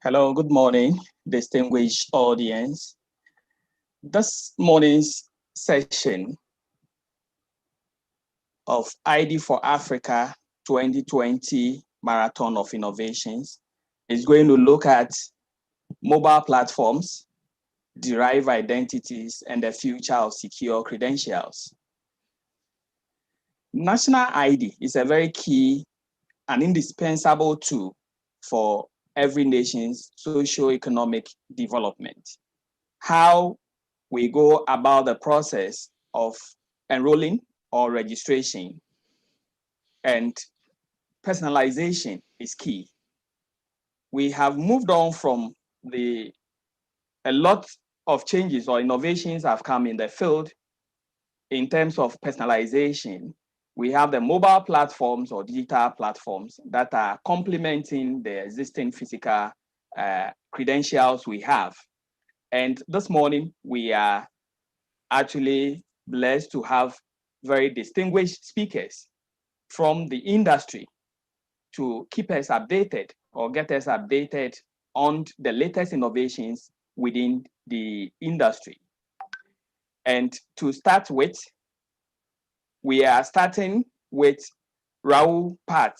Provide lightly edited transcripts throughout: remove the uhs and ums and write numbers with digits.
Hello, good morning, distinguished audience. This morning's session of ID4AFRICA 2020 Marathon of Innovations is going to look at mobile platforms, derived identities, and the future of secure credentials. National ID is a very key and indispensable tool for every nation's socio-economic development. How we go about the process of enrolling or registration and personalization is key. We have moved on from a lot of changes or innovations have come in the field in terms of personalization. We have the mobile platforms or digital platforms that are complementing the existing physical credentials we have. And this morning, we are actually blessed to have very distinguished speakers from the industry to keep us updated or get us updated on the latest innovations within the industry. And to start with, we are starting with Rahul Pat,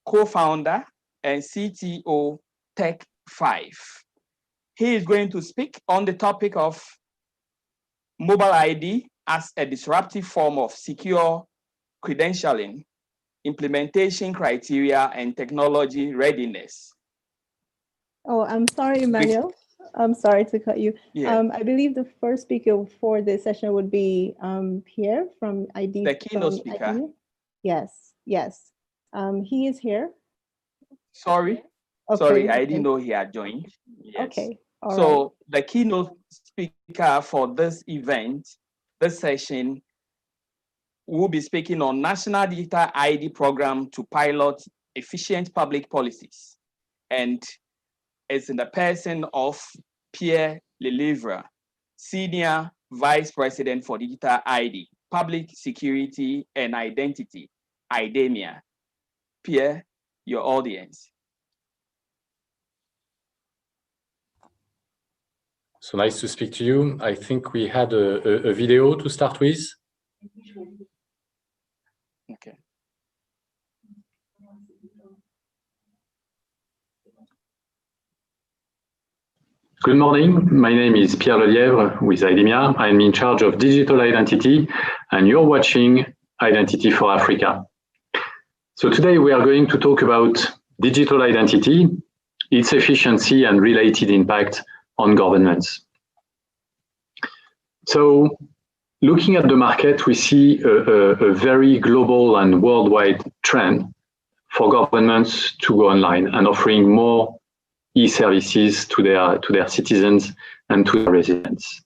co-founder and CTO Tech5. He is going to speak on the topic of mobile ID as a disruptive form of secure credentialing, implementation criteria, and technology readiness. Oh, I'm sorry, Emmanuel. I'm sorry to cut you. Yeah. I believe the first speaker for this session would be Pierre from ID. The keynote speaker. ID. Yes, yes. He is here. Sorry. Okay, sorry, okay. I didn't know he had joined. Yes. Okay. So the keynote speaker for this event, this session, will be speaking on National Digital ID Program to pilot efficient public policies. And it's in the person of Pierre Lelivre, Senior Vice President for Digital ID, Public Security and Identity, IDEMIA. Pierre, your audience. So nice to speak to you. I think we had a video to start with. Okay. Good morning. My name is Pierre Lelièvre with IDEMIA. I'm in charge of digital identity, and you're watching Identity4Africa. So today we are going to talk about digital identity, its efficiency and related impact on governments. So looking at the market, we see a very global and worldwide trend for governments to go online and offering more e-services to their citizens and to their residents.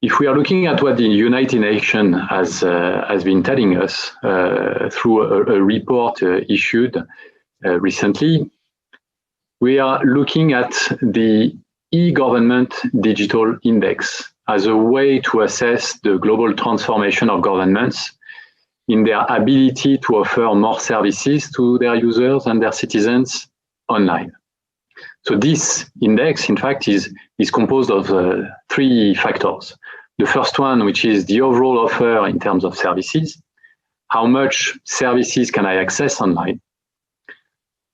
If we are looking at what the United Nations has been telling us through a report issued recently, we are looking at the e-government digital index as a way to assess the global transformation of governments in their ability to offer more services to their users and their citizens online. So this index, in fact, is composed of three factors. The first one, which is the overall offer in terms of services. How much services can I access online?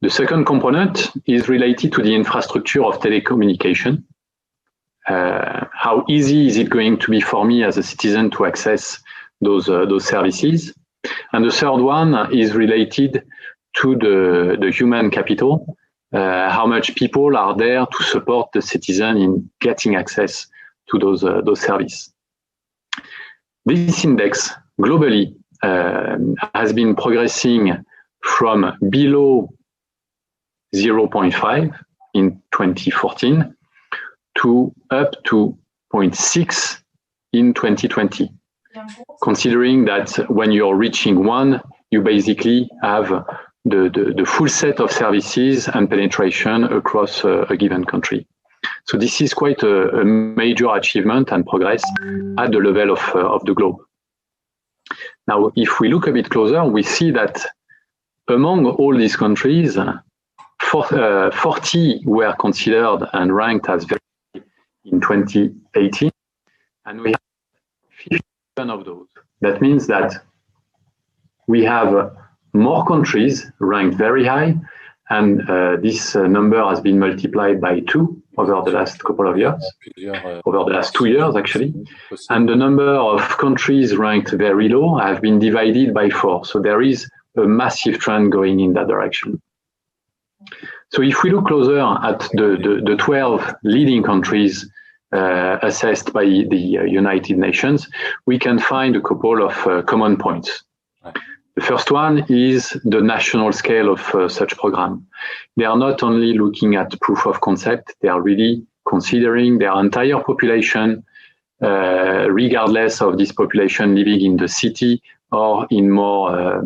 The second component is related to the infrastructure of telecommunication. How easy is it going to be for me as a citizen to access those services? And the third one is related to the human capital. How much people are there to support the citizen in getting access to those services. This index globally has been progressing from below 0.5 in 2014 to up to 0.6 in 2020. Considering that when you're reaching 1, you basically have the full set of services and penetration across a given country. So this is quite a major achievement and progress at the level of the globe. Now, if we look a bit closer, we see that among all these countries, 40 were considered and ranked as very in 2018, and we have 57 of those. That means that we have more countries ranked very high, and this number has been multiplied by 2 over the last couple of years, over the last 2 years actually, and the number of countries ranked very low have been divided by 4. So there is a massive trend going in that direction. So if we look closer at the 12 leading countries assessed by the United Nations, we can find a couple of common points. The first one is the national scale of such program. They are not only looking at proof of concept, they are really considering their entire population, regardless of this population living in the city or in more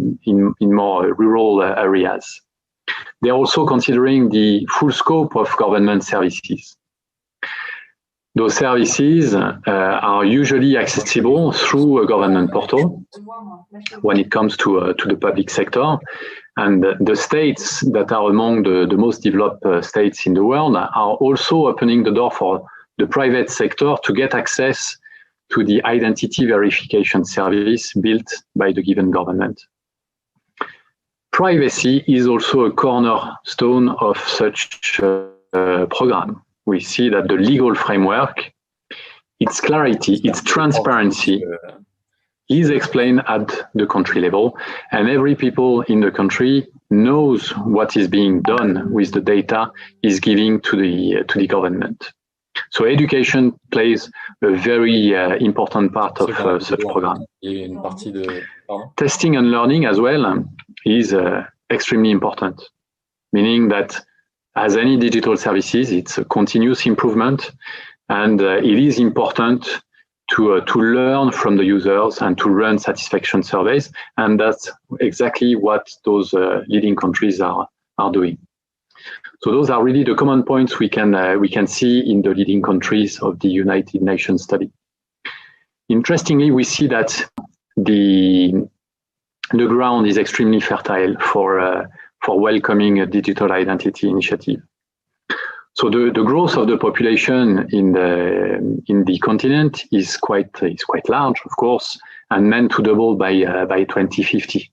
rural areas. They are also considering the full scope of government services. Those services are usually accessible through a government portal when it comes to the public sector. And the states that are among the most developed states in the world are also opening the door for the private sector to get access to the identity verification service built by the given government. Privacy is also a cornerstone of such a program. We see that the legal framework, its clarity, its transparency is explained at the country level, and every people in the country knows what is being done with the data is giving to the government. So education plays a very important part of such program. Testing and learning as well is extremely important, meaning that as any digital services, it's a continuous improvement, and it is important to learn from the users and to run satisfaction surveys, and that's exactly what those leading countries are doing. So those are really the common points we can see in the leading countries of the United Nations study. Interestingly, we see that the ground is extremely fertile for welcoming a digital identity initiative. So the growth of the population in the continent is quite large, of course, and meant to double by 2050.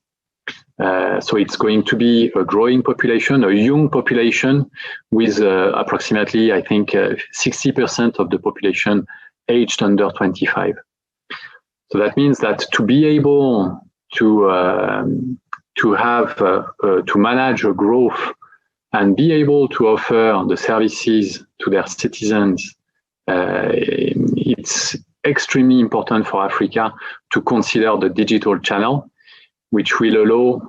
So it's going to be a growing population, a young population, with approximately, I think, 60% of the population aged under 25. So that means that to be able to manage a growth and be able to offer the services to their citizens, it's extremely important for Africa to consider the digital channel, which will allow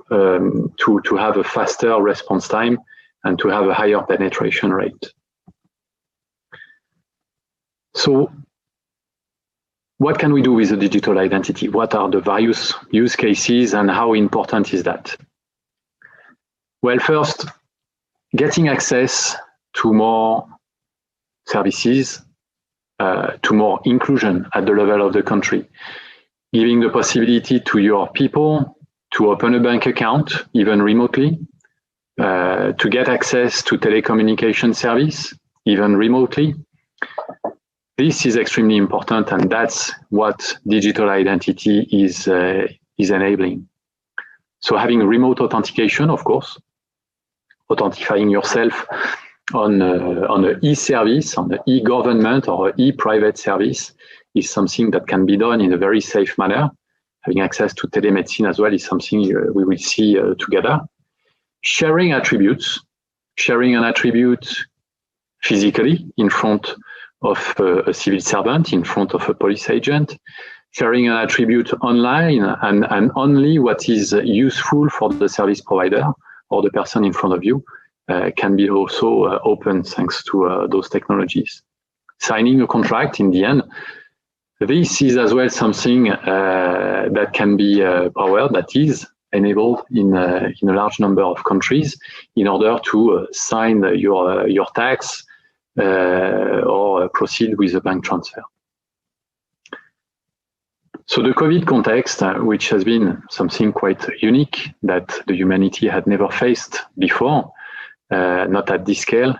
to have a faster response time and to have a higher penetration rate. So what can we do with the digital identity? What are the various use cases and how important is that? Well, first, getting access to more services, to more inclusion at the level of the country, giving the possibility to your people to open a bank account, even remotely, to get access to telecommunication service, even remotely. This is extremely important, and that's what digital identity is enabling. So having remote authentication, of course, authentifying yourself on an e-service, on an e-government or e-private service is something that can be done in a very safe manner. Having access to telemedicine as well is something we will see together. Sharing attributes, sharing an attribute physically in front of a civil servant, in front of a police agent, sharing an attribute online and only what is useful for the service provider or the person in front of you can be also open thanks to those technologies. Signing a contract in the end, this is as well something that can be powered, that is enabled in a large number of countries in order to sign your tax or proceed with a bank transfer. So the COVID context, which has been something quite unique that the humanity had never faced before, not at this scale.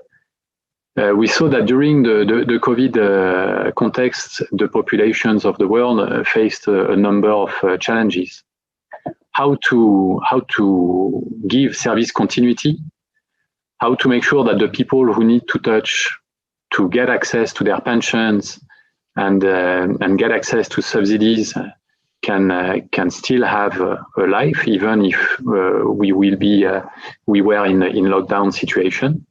We saw that during the COVID context, the populations of the world faced a number of challenges. How to give service continuity, how to make sure that the people who need to touch to get access to their pensions and get access to subsidies can still have a life, even if we were in lockdown situation.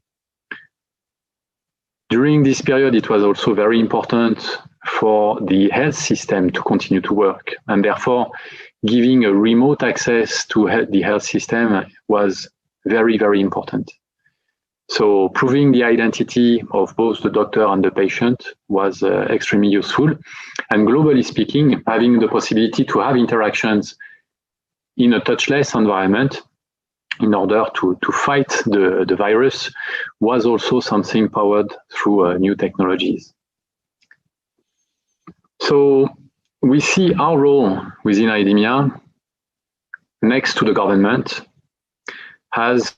During this period, it was also very important for the health system to continue to work, and therefore giving a remote access to the health system was very, very important. So proving the identity of both the doctor and the patient was extremely useful. And globally speaking, having the possibility to have interactions in a touchless environment in order to fight the virus was also something powered through new technologies. So we see our role within IDEMIA next to the government as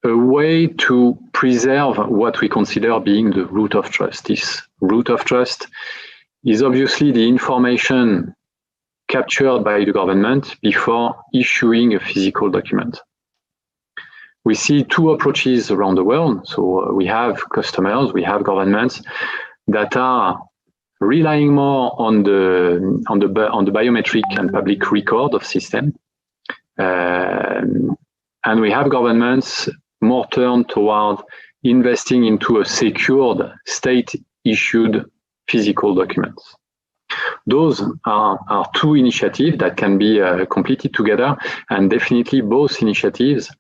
a way to preserve what we consider being the root of trust. This root of trust is obviously the information captured by the government before issuing a physical document. We see two approaches around the world. So we have customers, we have governments that are relying more on the biometric and public record of system. And we have governments more turned toward investing into a secured state-issued physical documents. Those are two initiatives that can be completed together, and definitely both initiatives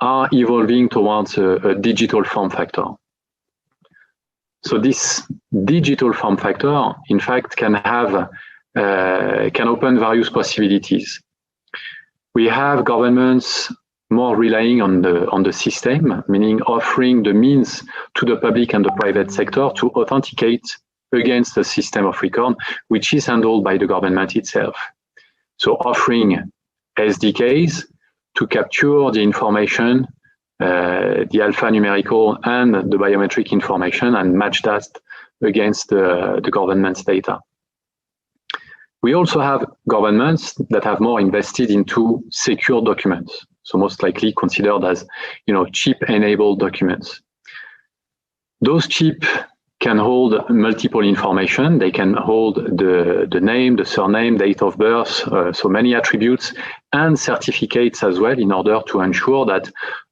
are evolving towards a digital form factor. So this digital form factor, in fact, can open various possibilities. We have governments more relying on the system, meaning offering the means to the public and the private sector to authenticate against the system of record, which is handled by the government itself. So offering SDKs to capture the information, the alphanumerical and the biometric information, and match that against the government's data. We also have governments that have more invested into secure documents, so most likely considered as, chip-enabled documents. Those chips can hold multiple information. They can hold the name, the surname, date of birth, so many attributes, and certificates as well, in order to ensure that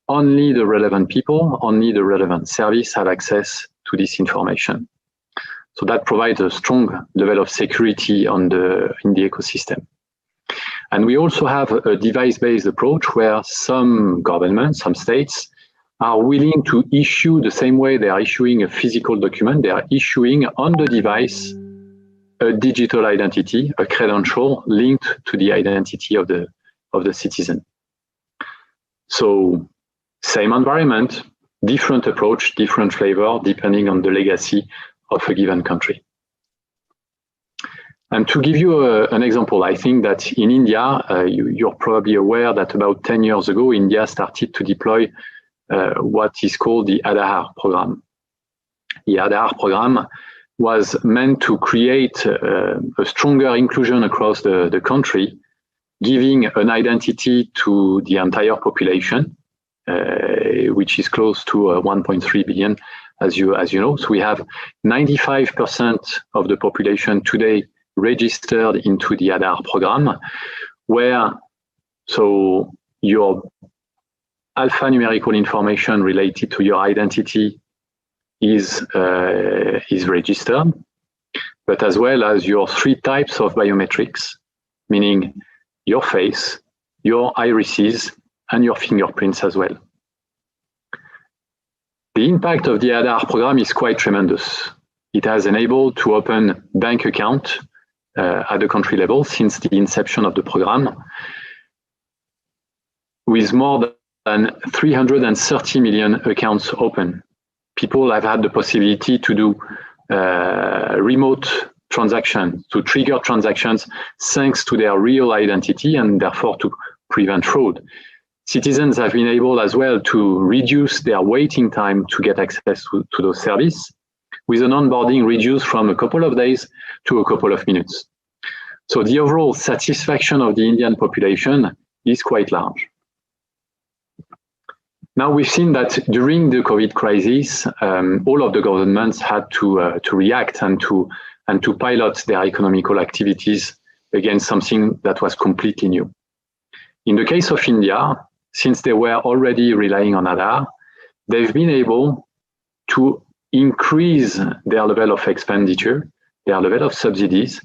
only the relevant people, only the relevant service have access to this information. So that provides a strong level of security in the ecosystem. And we also have a device-based approach where some governments, some states, are willing to issue the same way they are issuing a physical document. They are issuing on the device a digital identity, a credential linked to the identity of the citizen. So same environment, different approach, different flavor, depending on the legacy of a given country. And to give you an example, I think that in India, you're probably aware that about 10 years ago, India started to deploy what is called the Aadhaar program. The Aadhaar program was meant to create a stronger inclusion across the country, giving an identity to the entire population, which is close to 1.3 billion, as you know. So we have 95% of the population today registered into the Aadhaar program, where so your alphanumerical information related to your identity is registered, but as well as your 3 types of biometrics, meaning your face, your irises, and your fingerprints as well. The impact of the Aadhaar program is quite tremendous. It has enabled to open bank account at the country level since the inception of the program, with more than 330 million accounts open. People have had the possibility to do remote transactions, to trigger transactions thanks to their real identity, and therefore to prevent fraud. Citizens have been able as well to reduce their waiting time to get access to those services, with an onboarding reduced from a couple of days to a couple of minutes. So the overall satisfaction of the Indian population is quite large. Now we've seen that during the COVID crisis, all of the governments had to react and to pilot their economical activities against something that was completely new. In the case of India, since they were already relying on Aadhaar, they've been able to increase their level of expenditure, their level of subsidies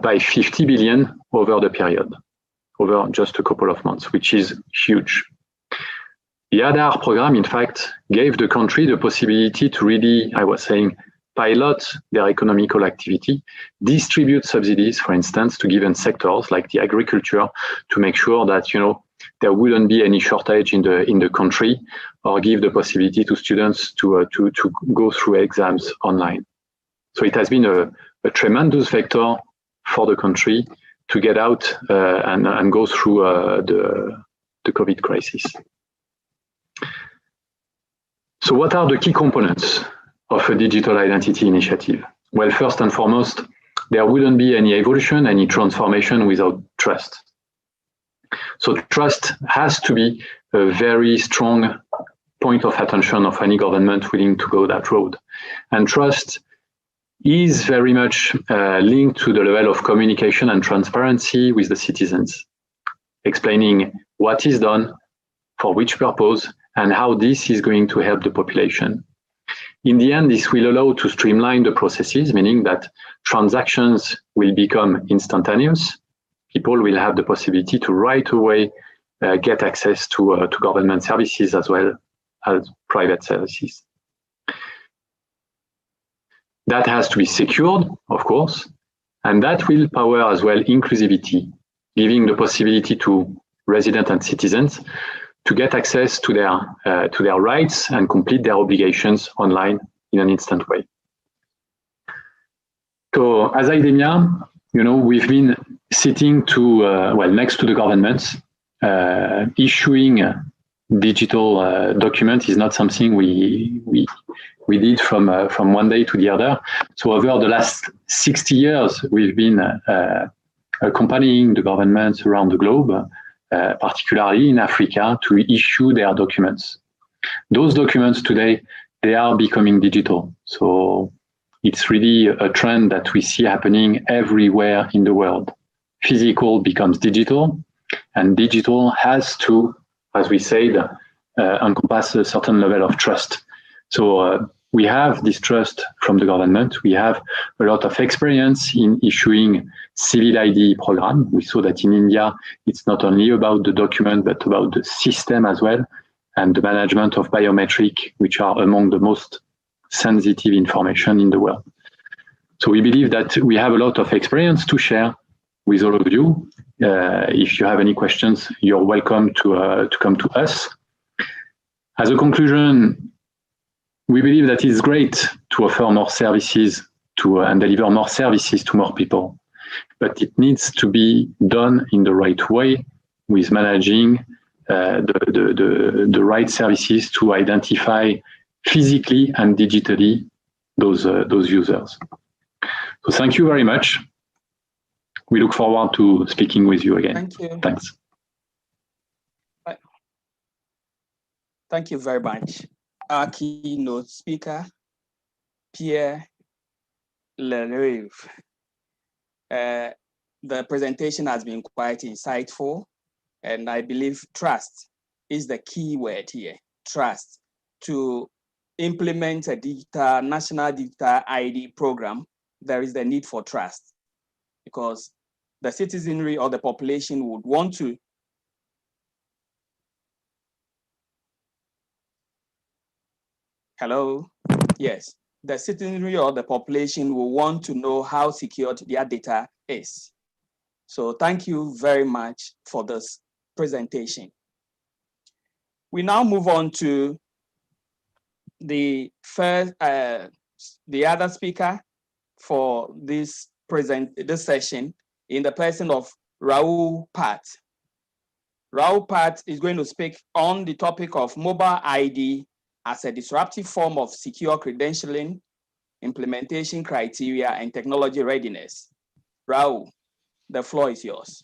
by 50 billion over the period, over just a couple of months, which is huge. The Aadhaar program, in fact, gave the country the possibility to really, I was saying, pilot their economical activity, distribute subsidies, for instance, to given sectors like the agriculture, to make sure that, you know, there wouldn't be any shortage in the country, or give the possibility to students to go through exams online. So it has been a tremendous vector for the country to get out and go through the COVID crisis. So what are the key components of a digital identity initiative? Well, first and foremost, there wouldn't be any evolution, any transformation without trust. So trust has to be a very strong point of attention of any government willing to go that road. And trust is very much linked to the level of communication and transparency with the citizens, explaining what is done, for which purpose, and how this is going to help the population. In the end, this will allow to streamline the processes, meaning that transactions will become instantaneous. People will have the possibility to right away get access to government services as well as private services. That has to be secured, of course, and that will power as well inclusivity, giving the possibility to residents and citizens to get access to their rights and complete their obligations online in an instant way. So as IDEMIA, you know, we've been sitting next to the governments. Issuing digital documents is not something we did from one day to the other. So over the last 60 years, we've been accompanying the governments around the globe, particularly in Africa, to issue their documents. Those documents today, they are becoming digital. So it's really a trend that we see happening everywhere in the world. Physical becomes digital, and digital has to, as we said, encompass a certain level of trust. So we have this trust from the government. We have a lot of experience in issuing civil ID program. We saw that in India, it's not only about the document, but about the system as well, and the management of biometric, which are among the most sensitive information in the world. So we believe that we have a lot of experience to share with all of you. If you have any questions, you're welcome to come to us. As a conclusion, we believe that it's great to offer more services and deliver more services to more people, but it needs to be done in the right way, with managing the right services to identify physically and digitally those users. So thank you very much. We look forward to speaking with you again. Thank you. Thanks. Thank you very much. Our keynote speaker, Pierre Derived. The presentation has been quite insightful, and I believe trust is the key word here. Trust. To implement a national digital ID program, there is the need for trust, because the citizenry or the population would want to Yes, the citizenry or the population will want to know how secured their data is. So thank you very much for this presentation. We now move on to the other speaker for this session, in the person of Rahul Pat. Raul Pat is going to speak on the topic of mobile ID as a disruptive form of secure credentialing, implementation criteria, and technology readiness. Raul, the floor is yours.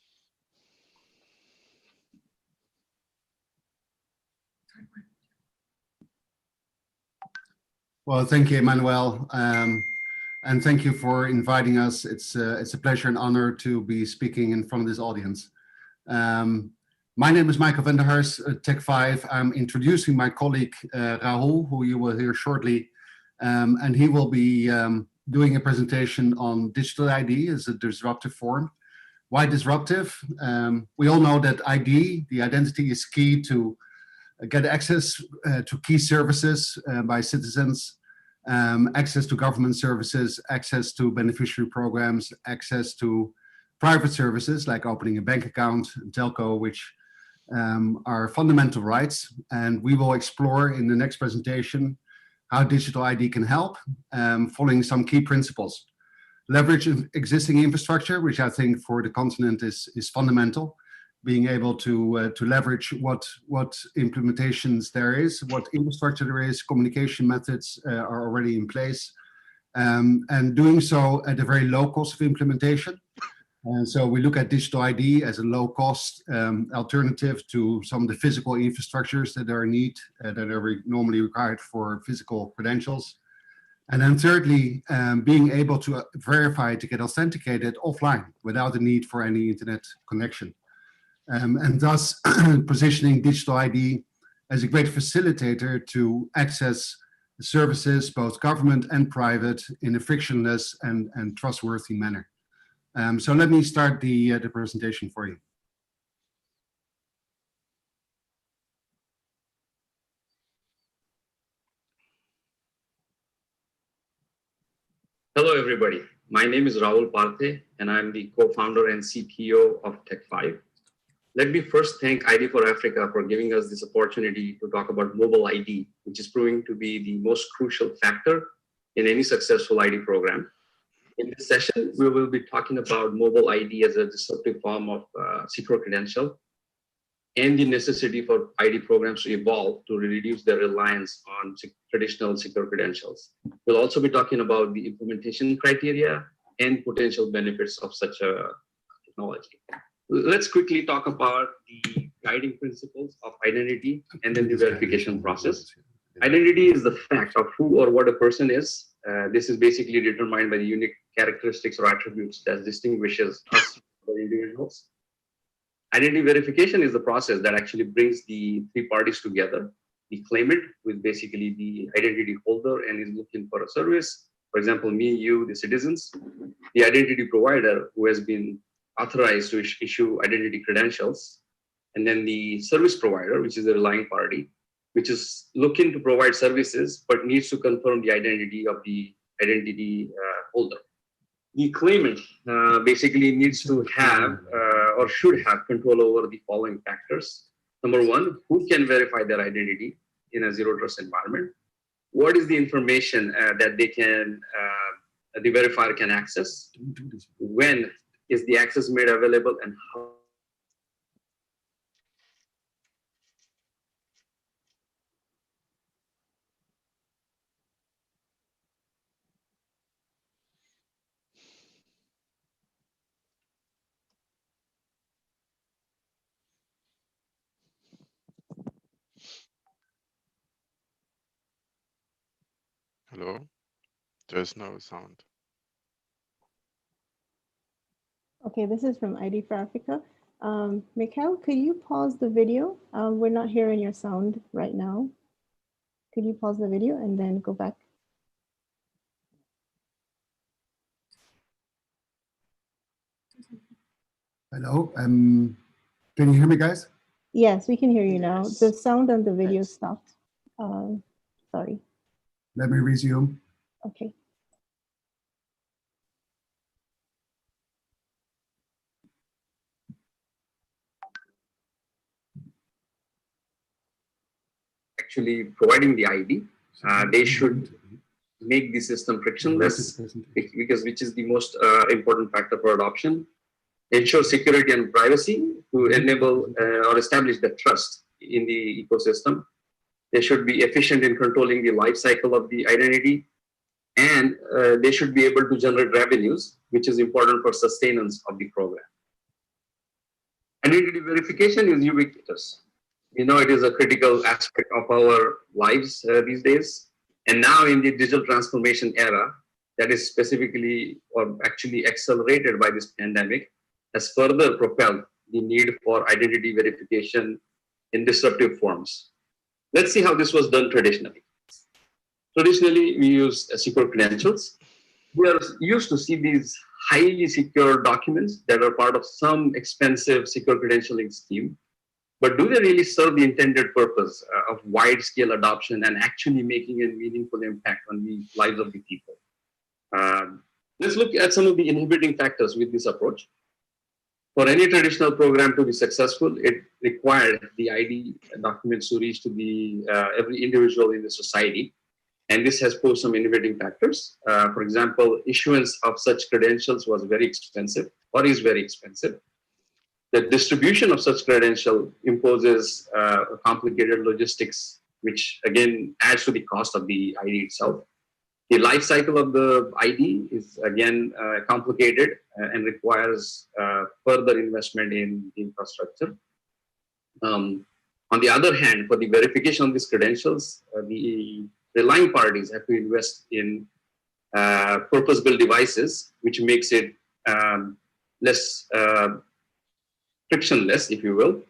Well, thank you, Emmanuel, and thank you for inviting us. It's a pleasure and honor to be speaking in front of this audience. My name is Michael van der Hars, Tech5. I'm introducing my colleague Rahul, who you will hear shortly, and he will be doing a presentation on digital ID as a disruptive form. Why disruptive? We all know that ID, the identity, is key to get access to key services by citizens, access to government services, access to beneficiary programs, access to private services like opening a bank account, telco, which are fundamental rights. And we will explore in the next presentation how digital ID can help, following some key principles. Leverage existing infrastructure, which I think for the continent is fundamental. Being able to leverage what implementations there is, what infrastructure there is, communication methods are already in place, and doing so at a very low cost of implementation. And so we look at digital ID as a low cost alternative to some of the physical infrastructures that are normally required for physical credentials. And then thirdly, being able to verify to get authenticated offline without the need for any internet connection. And thus positioning digital ID as a great facilitator to access services, both government and private, in a frictionless and trustworthy manner. So let me start the presentation for you. Hello, everybody. My name is Rahul Parthe, and I'm the co-founder and CTO of Tech5. Let me first thank ID4AFRICA for giving us this opportunity to talk about mobile ID, which is proving to be the most crucial factor in any successful ID program. In this session, we will be talking about mobile ID as a disruptive form of secure credential and the necessity for ID programs to evolve to reduce their reliance on traditional secure credentials. We'll also be talking about the implementation criteria and potential benefits of such a technology. Let's quickly talk about the guiding principles of identity and then the verification process. Identity is the fact of who or what a person is. This is basically determined by the unique characteristics or attributes that distinguishes us from individuals. Identity verification is the process that actually brings the three parties together. The claimant, who is basically the identity holder and is looking for a service. For example, me, you, the citizens. The identity provider, who has been authorized to issue identity credentials, and then the service provider, which is the relying party, which is looking to provide services but needs to confirm the identity of the identity holder. The claimant basically needs to have or should have control over the following factors. Number one, who can verify their identity in a zero trust environment? What is the information that they can, the verifier can access? When is the access made available and how? Hello? There's no sound. Okay, this is from ID4AFRICA. Mikhail, could you pause the video? We're not hearing your sound right now. Could you pause the video and then go back? Hello, can you hear me, guys? Yes, we can hear you now. The sound on the video stopped. Sorry. Let me resume. Okay. Actually providing the ID, they should make the system frictionless, which is the most important factor for adoption. Ensure security and privacy, to enable or establish the trust in the ecosystem. They should be efficient in controlling the life cycle of the identity, and they should be able to generate revenues, which is important for sustenance of the program. Identity verification is ubiquitous. We know it is a critical aspect of our lives these days. And now in the digital transformation era, that is specifically or actually accelerated by this pandemic, has further propelled the need for identity verification in disruptive forms. Let's see how this was done traditionally. Traditionally, we use secure credentials. We are used to see these highly secure documents that are part of some expensive secure credentialing scheme. But do they really serve the intended purpose of wide-scale adoption and actually making a meaningful impact on the lives of the people? Let's look at some of the inhibiting factors with this approach. For any traditional program to be successful, it required the ID documents to reach to the every individual in the society. And this has posed some inhibiting factors. For example, issuance of such credentials was very expensive or is very expensive. The distribution of such credential imposes complicated logistics, which again adds to the cost of the ID itself. The life cycle of the ID is again complicated and requires further investment in infrastructure. On the other hand, for the verification of these credentials, the relying parties have to invest in purpose-built devices, which makes it less frictionless, if you will.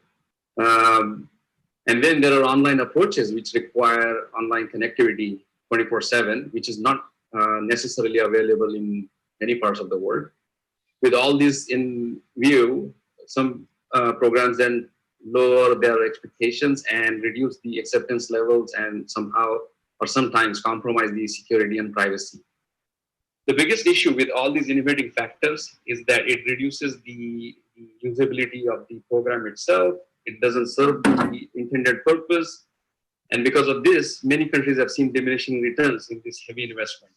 And then there are online approaches which require online connectivity 24/7, which is not necessarily available in many parts of the world. With all this in view, some programs then lower their expectations and reduce the acceptance levels and somehow or sometimes compromise the security and privacy. The biggest issue with all these inhibiting factors is that it reduces the usability of the program itself. It doesn't serve the intended purpose. And because of this, many countries have seen diminishing returns in this heavy investment.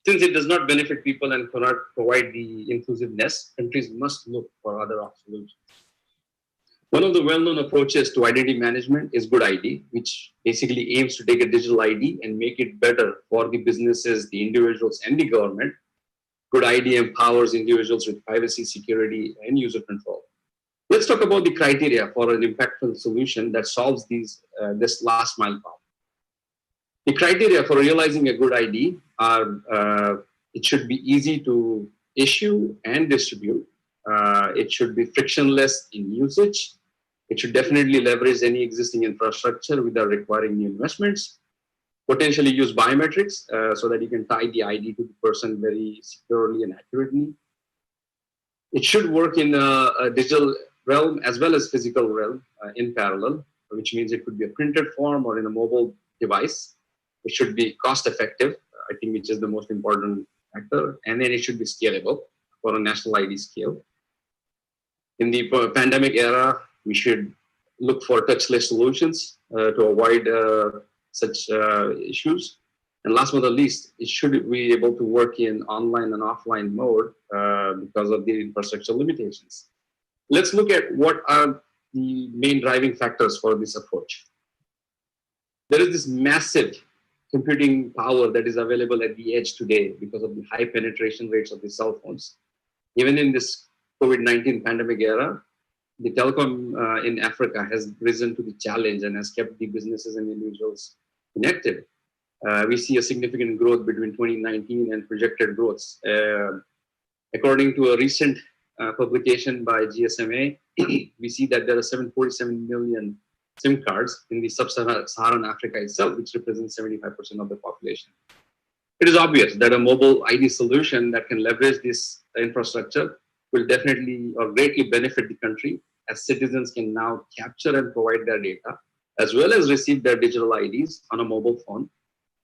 Since it does not benefit people and cannot provide the inclusiveness, countries must look for other solutions. One of the well-known approaches to identity management is Good ID, which basically aims to take a digital ID and make it better for the businesses, the individuals, and the government. Good ID empowers individuals with privacy, security, and user control. Let's talk about the criteria for an impactful solution that solves this last mile problem. The criteria for realizing a good ID are it should be easy to issue and distribute. It should be frictionless in usage. It should definitely leverage any existing infrastructure without requiring new investments. Potentially use biometrics so that you can tie the ID to the person very securely and accurately. It should work in a digital realm as well as physical realm in parallel, which means it could be a printed form or in a mobile device. It should be cost effective, I think, which is the most important factor. And then it should be scalable for a national ID scale. In the pandemic era, we should look for touchless solutions to avoid such issues. And last but not least, it should be able to work in online and offline mode because of the infrastructure limitations. Let's look at what are the main driving factors for this approach. There is this massive computing power that is available at the edge today because of the high penetration rates of the cell phones. Even in this COVID-19 pandemic era, the telecom in Africa has risen to the challenge and has kept the businesses and individuals connected. We see a significant growth between 2019 and projected growths. According to a recent publication by GSMA, we see that there are 747 million SIM cards in the sub-Saharan Africa itself, which represents 75% of the population. It is obvious that a mobile ID solution that can leverage this infrastructure will definitely or greatly benefit the country, as citizens can now capture and provide their data, as well as receive their digital IDs on a mobile phone.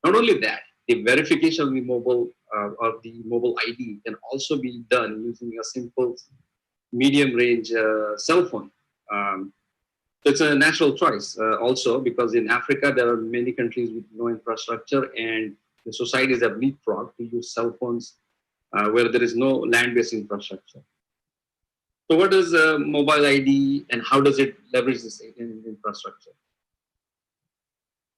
Not only that, the verification of the mobile ID can also be done using a simple medium-range cell phone. It's a natural choice also because in Africa, there are many countries with no infrastructure and the societies have leapfrogged to use cell phones where there is no land-based infrastructure. So what is mobile ID and how does it leverage this infrastructure?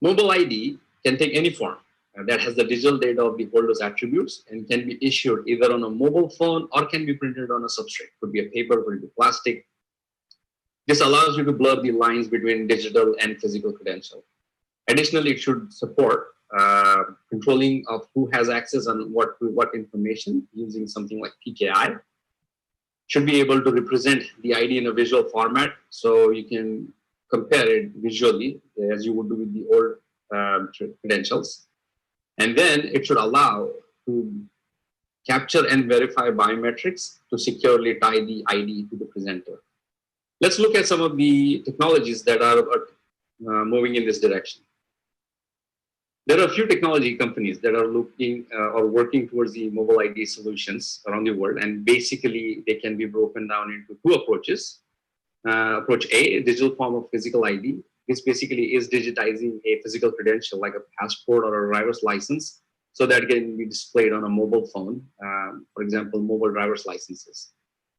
Mobile ID can take any form that has the digital data of the holder's attributes and can be issued either on a mobile phone or can be printed on a substrate. Could be a paper, could be plastic. This allows you to blur the lines between digital and physical credential. Additionally, it should support controlling of who has access on what information using something like PKI. Should be able to represent the ID in a visual format so you can compare it visually as you would do with the old credentials. And then it should allow to capture and verify biometrics to securely tie the ID to the presenter. Let's look at some of the technologies that are moving in this direction. There are a few technology companies that are looking or working towards the mobile ID solutions around the world, and basically they can be broken down into two approaches. Approach A, digital form of physical ID. This basically is digitizing a physical credential like a passport or a driver's license so that it can be displayed on a mobile phone, for example, mobile driver's licenses.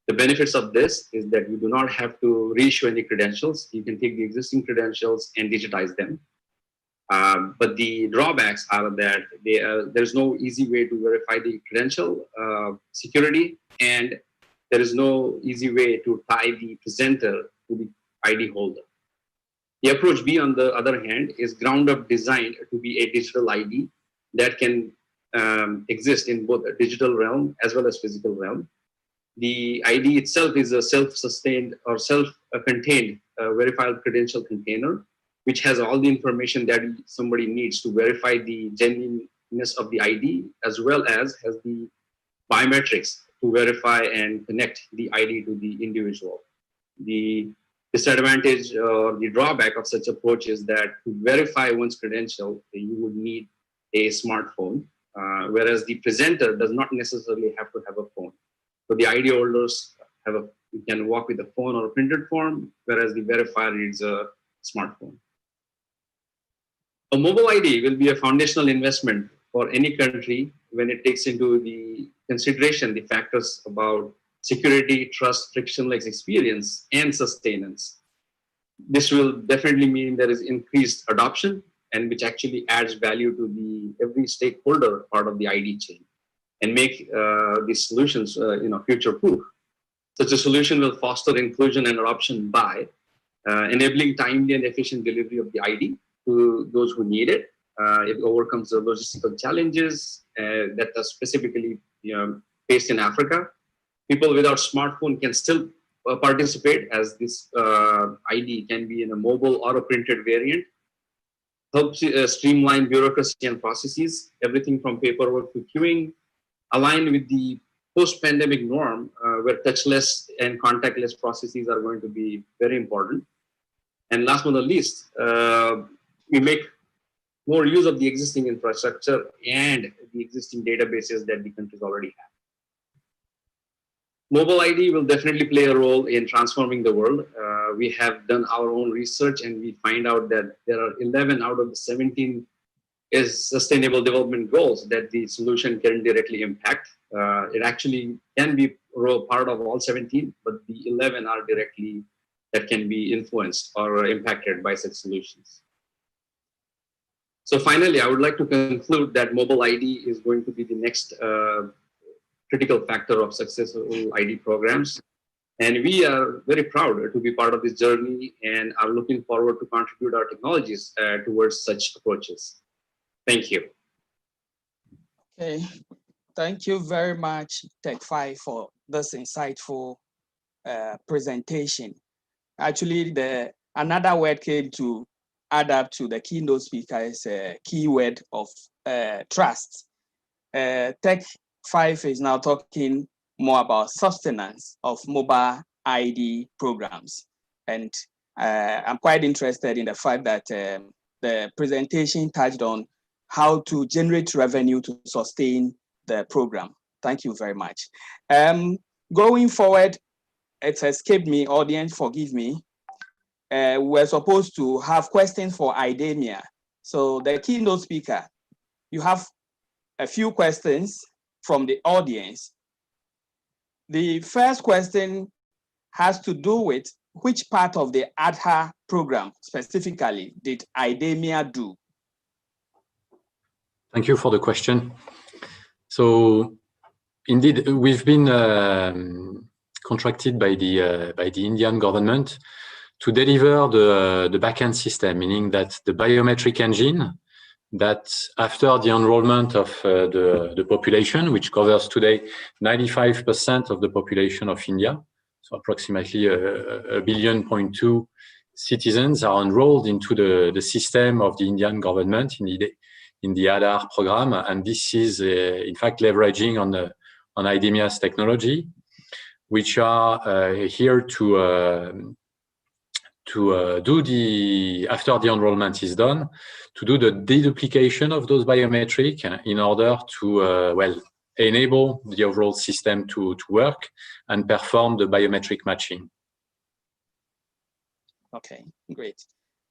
The benefits of this is that you do not have to reissue any credentials. You can take the existing credentials and digitize them. But the drawbacks are that there's no easy way to verify the credential security, and there is no easy way to tie the presenter to the ID holder. The approach B, on the other hand, is ground up designed to be a digital ID that can exist in both a digital realm as well as physical realm. The ID itself is a self-sustained or self-contained verified credential container, which has all the information that somebody needs to verify the genuineness of the ID, as well as has the biometrics to verify and connect the ID to the individual. The disadvantage or the drawback of such approach is that to verify one's credential, you would need a smartphone, whereas the presenter does not necessarily have to have a phone. So the ID holders can walk with a phone or a printed form, whereas the verifier needs a smartphone. A mobile ID will be a foundational investment for any country when it takes into the consideration the factors about security, trust, frictionless experience, and sustenance. This will definitely mean there is increased adoption, and which actually adds value to every stakeholder part of the ID chain, and make these solutions future-proof. Such a solution will foster inclusion and adoption by enabling timely and efficient delivery of the ID to those who need it. It overcomes the logistical challenges that are specifically faced in Africa. People without smartphone can still participate, as this ID can be in a mobile or a printed variant. Helps streamline bureaucracy and processes, everything from paperwork to queuing, align with the post-pandemic norm where touchless and contactless processes are going to be very important. And last but not least, we make more use of the existing infrastructure and the existing databases that the countries already have. Mobile ID will definitely play a role in transforming the world. We have done our own research and we find out that there are 11 out of the 17 sustainable development goals that the solution can directly impact. It actually can be part of all 17, but the 11 are directly that can be influenced or impacted by such solutions. So finally, I would like to conclude that mobile ID is going to be the next critical factor of successful ID programs. And we are very proud to be part of this journey and are looking forward to contribute our technologies towards such approaches. Thank you. Okay, thank you very much, Tech5, for this insightful presentation. Actually, another word came to add up to the keynote speaker is a keyword of trust. Tech5 is now talking more about sustenance of mobile ID programs. And I'm quite interested in the fact that the presentation touched on how to generate revenue to sustain the program. Thank you very much. Going forward, it's escaped me, audience, forgive me. We're supposed to have questions for IDEMIA. So the keynote speaker, you have a few questions from the audience. The first question has to do with which part of the ADHA program specifically did IDEMIA do? Thank you for the question. So indeed, we've been contracted by the Indian government to deliver the backend system, meaning that the biometric engine that after the enrollment of the population, which covers today 95% of the population of India, so approximately 1.2 billion citizens are enrolled into the system of the Indian government in the Aadhaar program, and this is in fact leveraging on IDEMIA's technology, which are here to do after the enrollment is done, to do the deduplication of those biometric in order to enable the overall system to work and perform the biometric matching. Okay, great.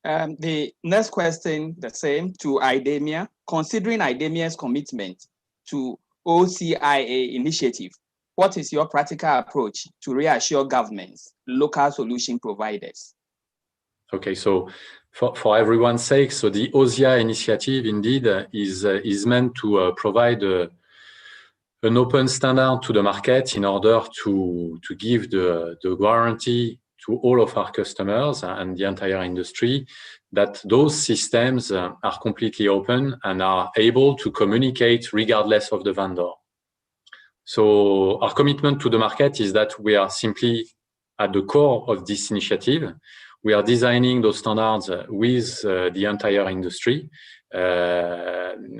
The next question, the same to IDEMIA. Considering IDEMIA's commitment to OCIA initiative, what is your practical approach to reassure governments, local solution providers? Okay, so for everyone's sake, so the OCIA initiative indeed is meant to provide an open standard to the market in order to give the guarantee to all of our customers and the entire industry that those systems are completely open and are able to communicate regardless of the vendor. So our commitment to the market is that we are simply at the core of this initiative. We are designing those standards with the entire industry.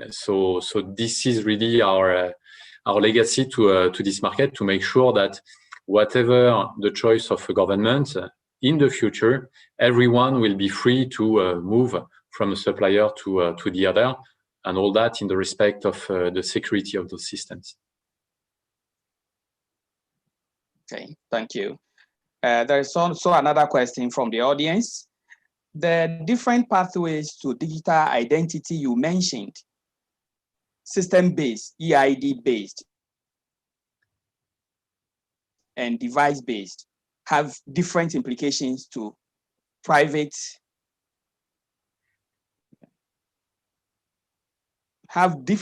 So this is really our legacy to this market, to make sure that whatever the choice of a government in the future, everyone will be free to move from a supplier to the other, and all that in the respect of the security of those systems. Okay, thank you. There is also another question from the audience. The different pathways to digital identity you mentioned, system-based, EID-based, and device-based, have different implications to private, how do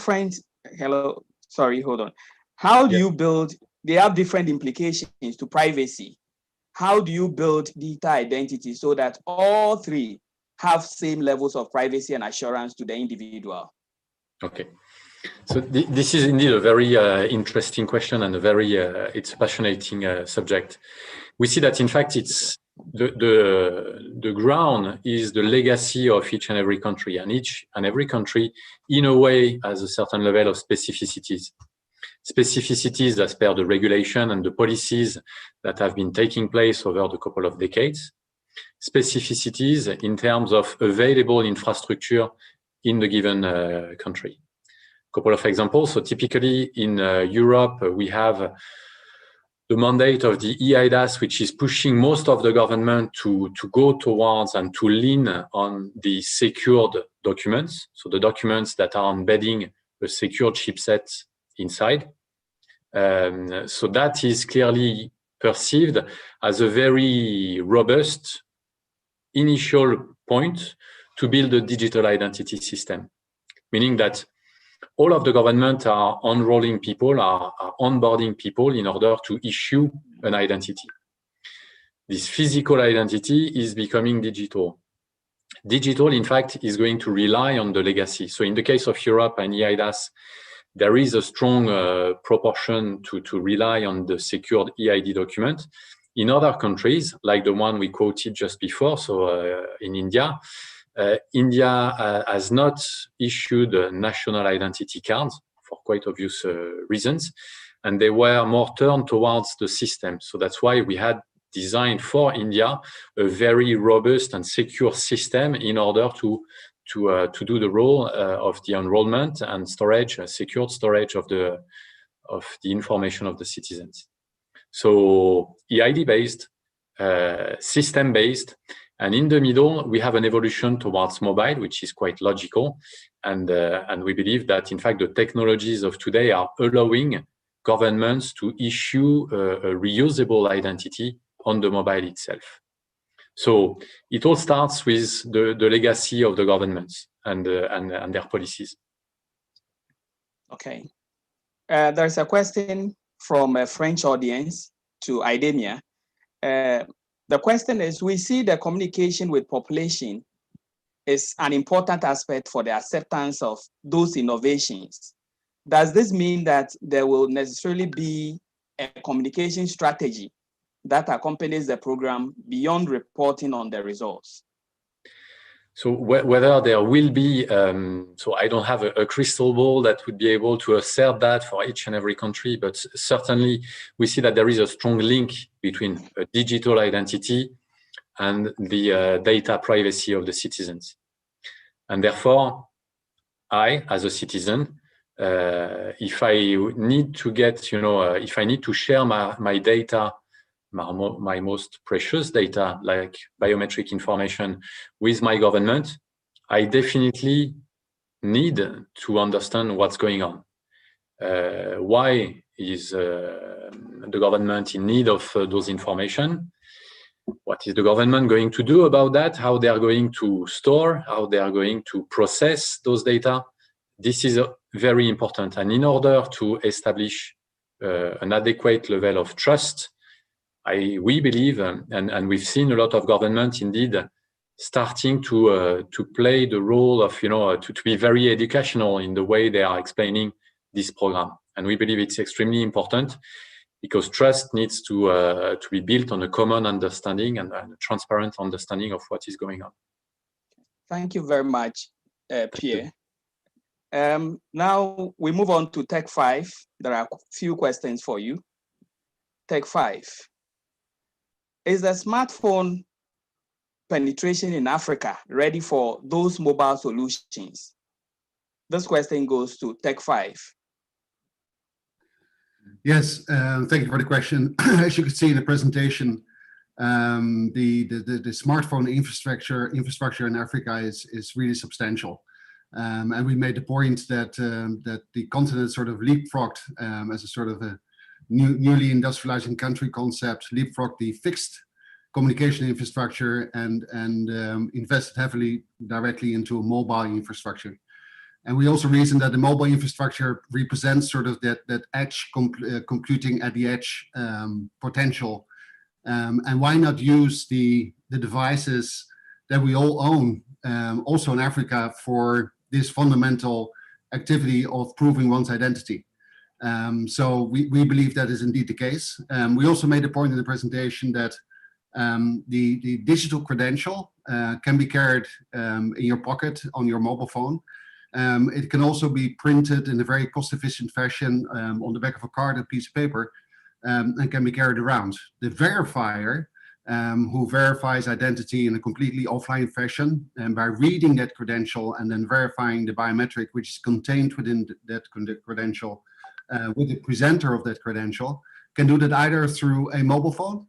you build, they have different implications to privacy. How do you build digital identity so that all three have same levels of privacy and assurance to the individual? Okay, so this is indeed a very interesting question and a very it's a fascinating subject. We see that in fact it's the ground is the legacy of each and every country, and each and every country in a way has a certain level of specificities as per the regulation and the policies that have been taking place over the couple of decades, specificities in terms of available infrastructure in the given country. A couple of examples. So typically in Europe, we have the mandate of the eIDAS, which is pushing most of the government to go towards and to lean on the secured documents. So the documents that are embedding a secured chipset inside. So that is clearly perceived as a very robust initial point to build a digital identity system, meaning that all of the government are enrolling people, are onboarding people in order to issue an identity. This physical identity is becoming digital. Digital, in fact, is going to rely on the legacy. So in the case of Europe and eIDAS, there is a strong proportion to rely on the secured EID document. In other countries, like the one we quoted just before, so in India, India has not issued national identity cards for quite obvious reasons, and they were more turned towards the system. So that's why we had designed for India a very robust and secure system in order to do the role of the enrollment and storage, secured storage of the information of the citizens. So EID-based, system-based, and in the middle, we have an evolution towards mobile, which is quite logical. And we believe that, in fact, the technologies of today are allowing governments to issue a reusable identity on the mobile itself. So it all starts with the legacy of the governments and their policies. Okay. There's a question from a French audience to Idemia. The question is, we see the communication with population is an important aspect for the acceptance of those innovations. Does this mean that there will necessarily be a communication strategy that accompanies the program beyond reporting on the results? So whether there will be, so I don't have a crystal ball that would be able to assert that for each and every country, but certainly we see that there is a strong link between a digital identity and the data privacy of the citizens. And therefore, I, as a citizen, if I need to get, if I need to share my data, my most precious data, like biometric information, with my government, I definitely need to understand what's going on. Why is the government in need of those information? What is the government going to do about that? How they are going to store, how they are going to process those data? This is very important. And in order to establish an adequate level of trust, we believe, and we've seen a lot of governments indeed starting to play the role of, to be very educational in the way they are explaining this program. And we believe it's extremely important because trust needs to be built on a common understanding and a transparent understanding of what is going on. Thank you very much, Pierre. Now we move on to Tech 5. There are a few questions for you. Tech 5. Is the smartphone penetration in Africa ready for those mobile solutions? This question goes to Tech 5. Yes, thank you for the question. As you can see in the presentation, the smartphone infrastructure in Africa is really substantial. And we made the point that that the continent sort of leapfrogged as a sort of a newly industrializing country concept, leapfrogged the fixed communication infrastructure and invested heavily directly into a mobile infrastructure. And we also reasoned that the mobile infrastructure represents sort of that edge computing at the edge potential. And why not use the devices that we all own, also in Africa, for this fundamental activity of proving one's identity. So we believe that is indeed the case. We also made a point in the presentation that the digital credential can be carried in your pocket on your mobile phone. It can also be printed in a very cost-efficient fashion on the back of a card, a piece of paper, and can be carried around. The verifier, who verifies identity in a completely offline fashion, and by reading that credential and then verifying the biometric which is contained within that credential with the presenter of that credential, can do that either through a mobile phone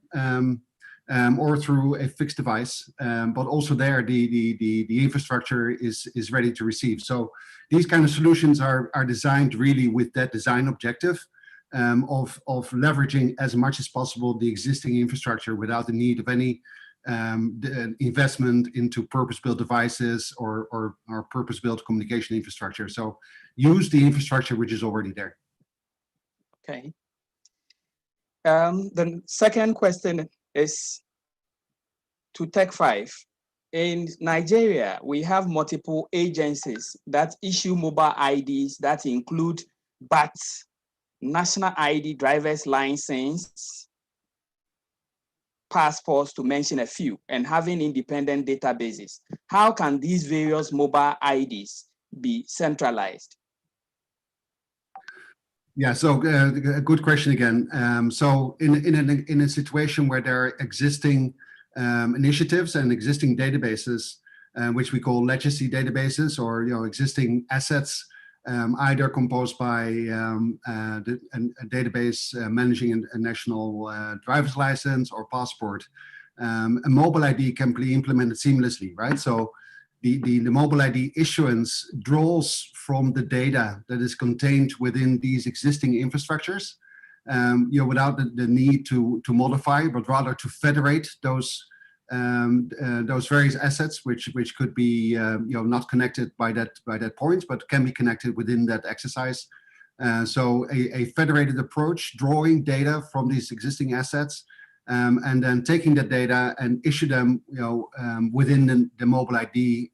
or through a fixed device, but also there the infrastructure is ready to receive. So these kind of solutions are designed really with that design objective of leveraging as much as possible the existing infrastructure without the need of any investment into purpose-built devices or purpose-built communication infrastructure. So use the infrastructure which is already there. Okay. The second question is to Tech 5. In Nigeria, we have multiple agencies that issue mobile IDs that include BAT, National ID, driver's license, passports, to mention a few, and having independent databases. How can these various mobile IDs be centralized? Yeah, so a good question again. So in a situation where there are existing initiatives and existing databases, which we call legacy databases, or existing assets, either composed by a database managing a national driver's license or passport, a mobile ID can be implemented seamlessly, right? So the mobile ID issuance draws from the data that is contained within these existing infrastructures without the need to modify, but rather to federate those various assets, which could be not connected by that point, but can be connected within that exercise. So a federated approach, drawing data from these existing assets, and then taking that data and issue them, within the mobile ID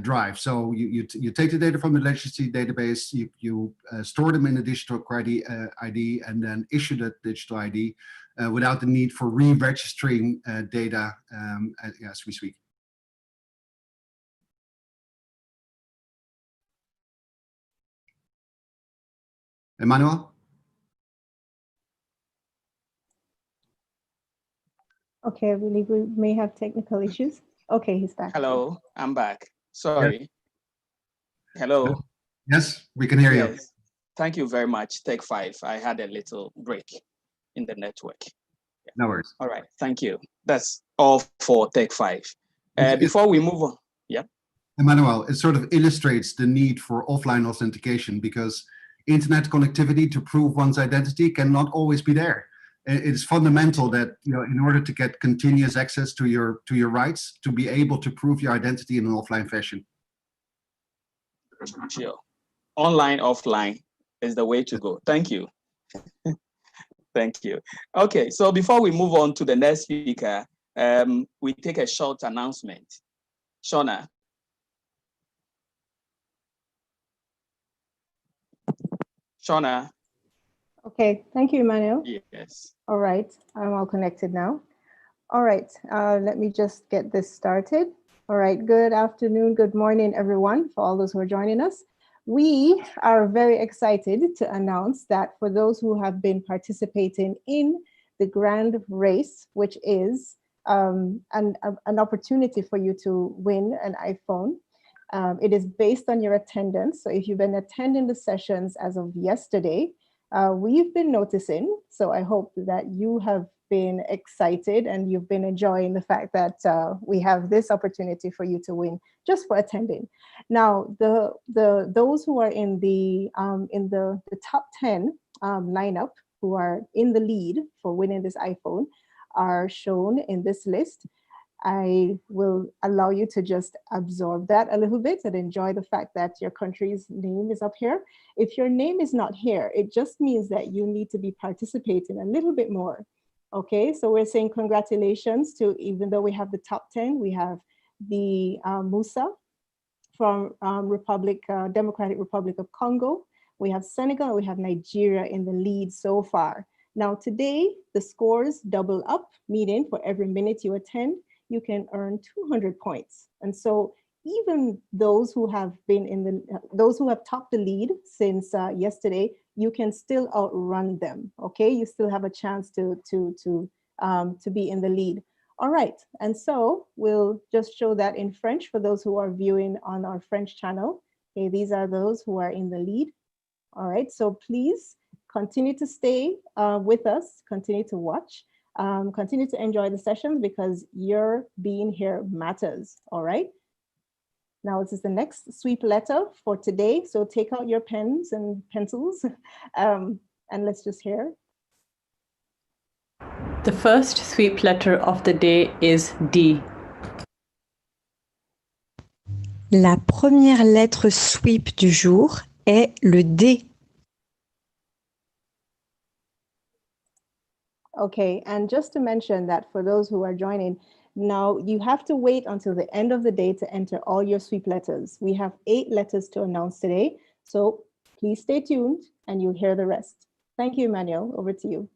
drive. So you take the data from the legacy database, you store them in a digital ID, and then issue that digital ID without the need for re-registering data as we speak. Emmanuel? Okay, I believe we may have technical issues. Okay, he's back. Hello, I'm back. Sorry. Yes. Hello. Yes, we can hear you. Yes. Thank you very much, Tech 5. I had a little break in the network. No worries. All right, thank you. That's all for Tech 5. Before we move on, yeah. Emmanuel, it sort of illustrates the need for offline authentication, because internet connectivity to prove one's identity cannot always be there. It's fundamental that, in order to get continuous access to your rights, to be able to prove your identity in an offline fashion. Sure. Online, offline is the way to go. Thank you. Thank you. Okay, so before we move on to the next speaker, we take a short announcement. Shona. Shona. Okay, thank you, Emmanuel. Yes. All right, I'm all connected now. All right, let me just get this started. All right, good afternoon, good morning, everyone, for all those who are joining us. We are very excited to announce that for those who have been participating in the grand race, which is an opportunity for you to win an iPhone. It is based on your attendance. So if you've been attending the sessions as of yesterday, we've been noticing, so I hope that you have been excited and you've been enjoying the fact that we have this opportunity for you to win just for attending. Now, those who are in the top 10 lineup, who are in the lead for winning this iPhone, are shown in this list. I will allow you to just absorb that a little bit and enjoy the fact that your country's name is up here. If your name is not here, it just means that you need to be participating a little bit more. Okay, so we're saying congratulations to, even though we have the top 10, we have the Musa from Democratic Republic of Congo. We have Senegal, and we have Nigeria in the lead so far. Now today, the scores double up, meaning for every minute you attend, you can earn 200 points. And so even those who have been those who have topped the lead since yesterday, you can still outrun them. Okay, you still have a chance to be in the lead. All right, and so we'll just show that in French for those who are viewing on our French channel. Okay, these are those who are in the lead. All right, so please continue to stay with us, continue to watch, continue to enjoy the sessions, because your being here matters. All right. Now this is the next sweep letter for today. So take out your pens and pencils and let's just hear. The first sweep letter of the day is D. La première lettre sweep du jour est le D. Okay, and just to mention that for those who are joining, now you have to wait until the end of the day to enter all your sweep letters. We have 8 letters to announce today, so please stay tuned and you'll hear the rest. Thank you, Emmanuel. Over to you.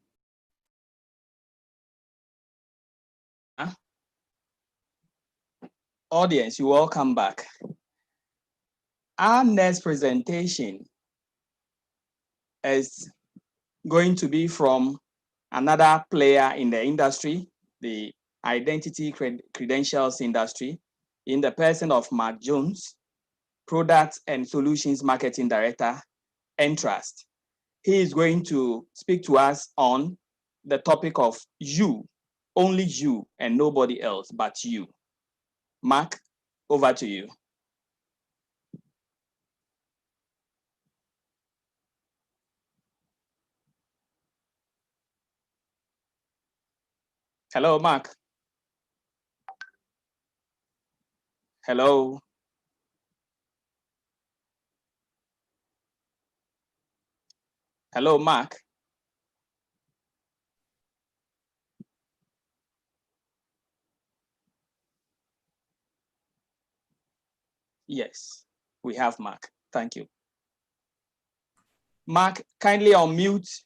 Audience, you all come back. Our next presentation is going to be from another player in the industry, the identity credentials industry, in the person of Mark Jones, Product and Solutions Marketing Director, Entrust. He is going to speak to us on the topic of you, only you and nobody else but you. Mark, over to you. Hello, Mark. Hello. Hello, Mark. Yes, we have Mark. Thank you. Mark, kindly unmute.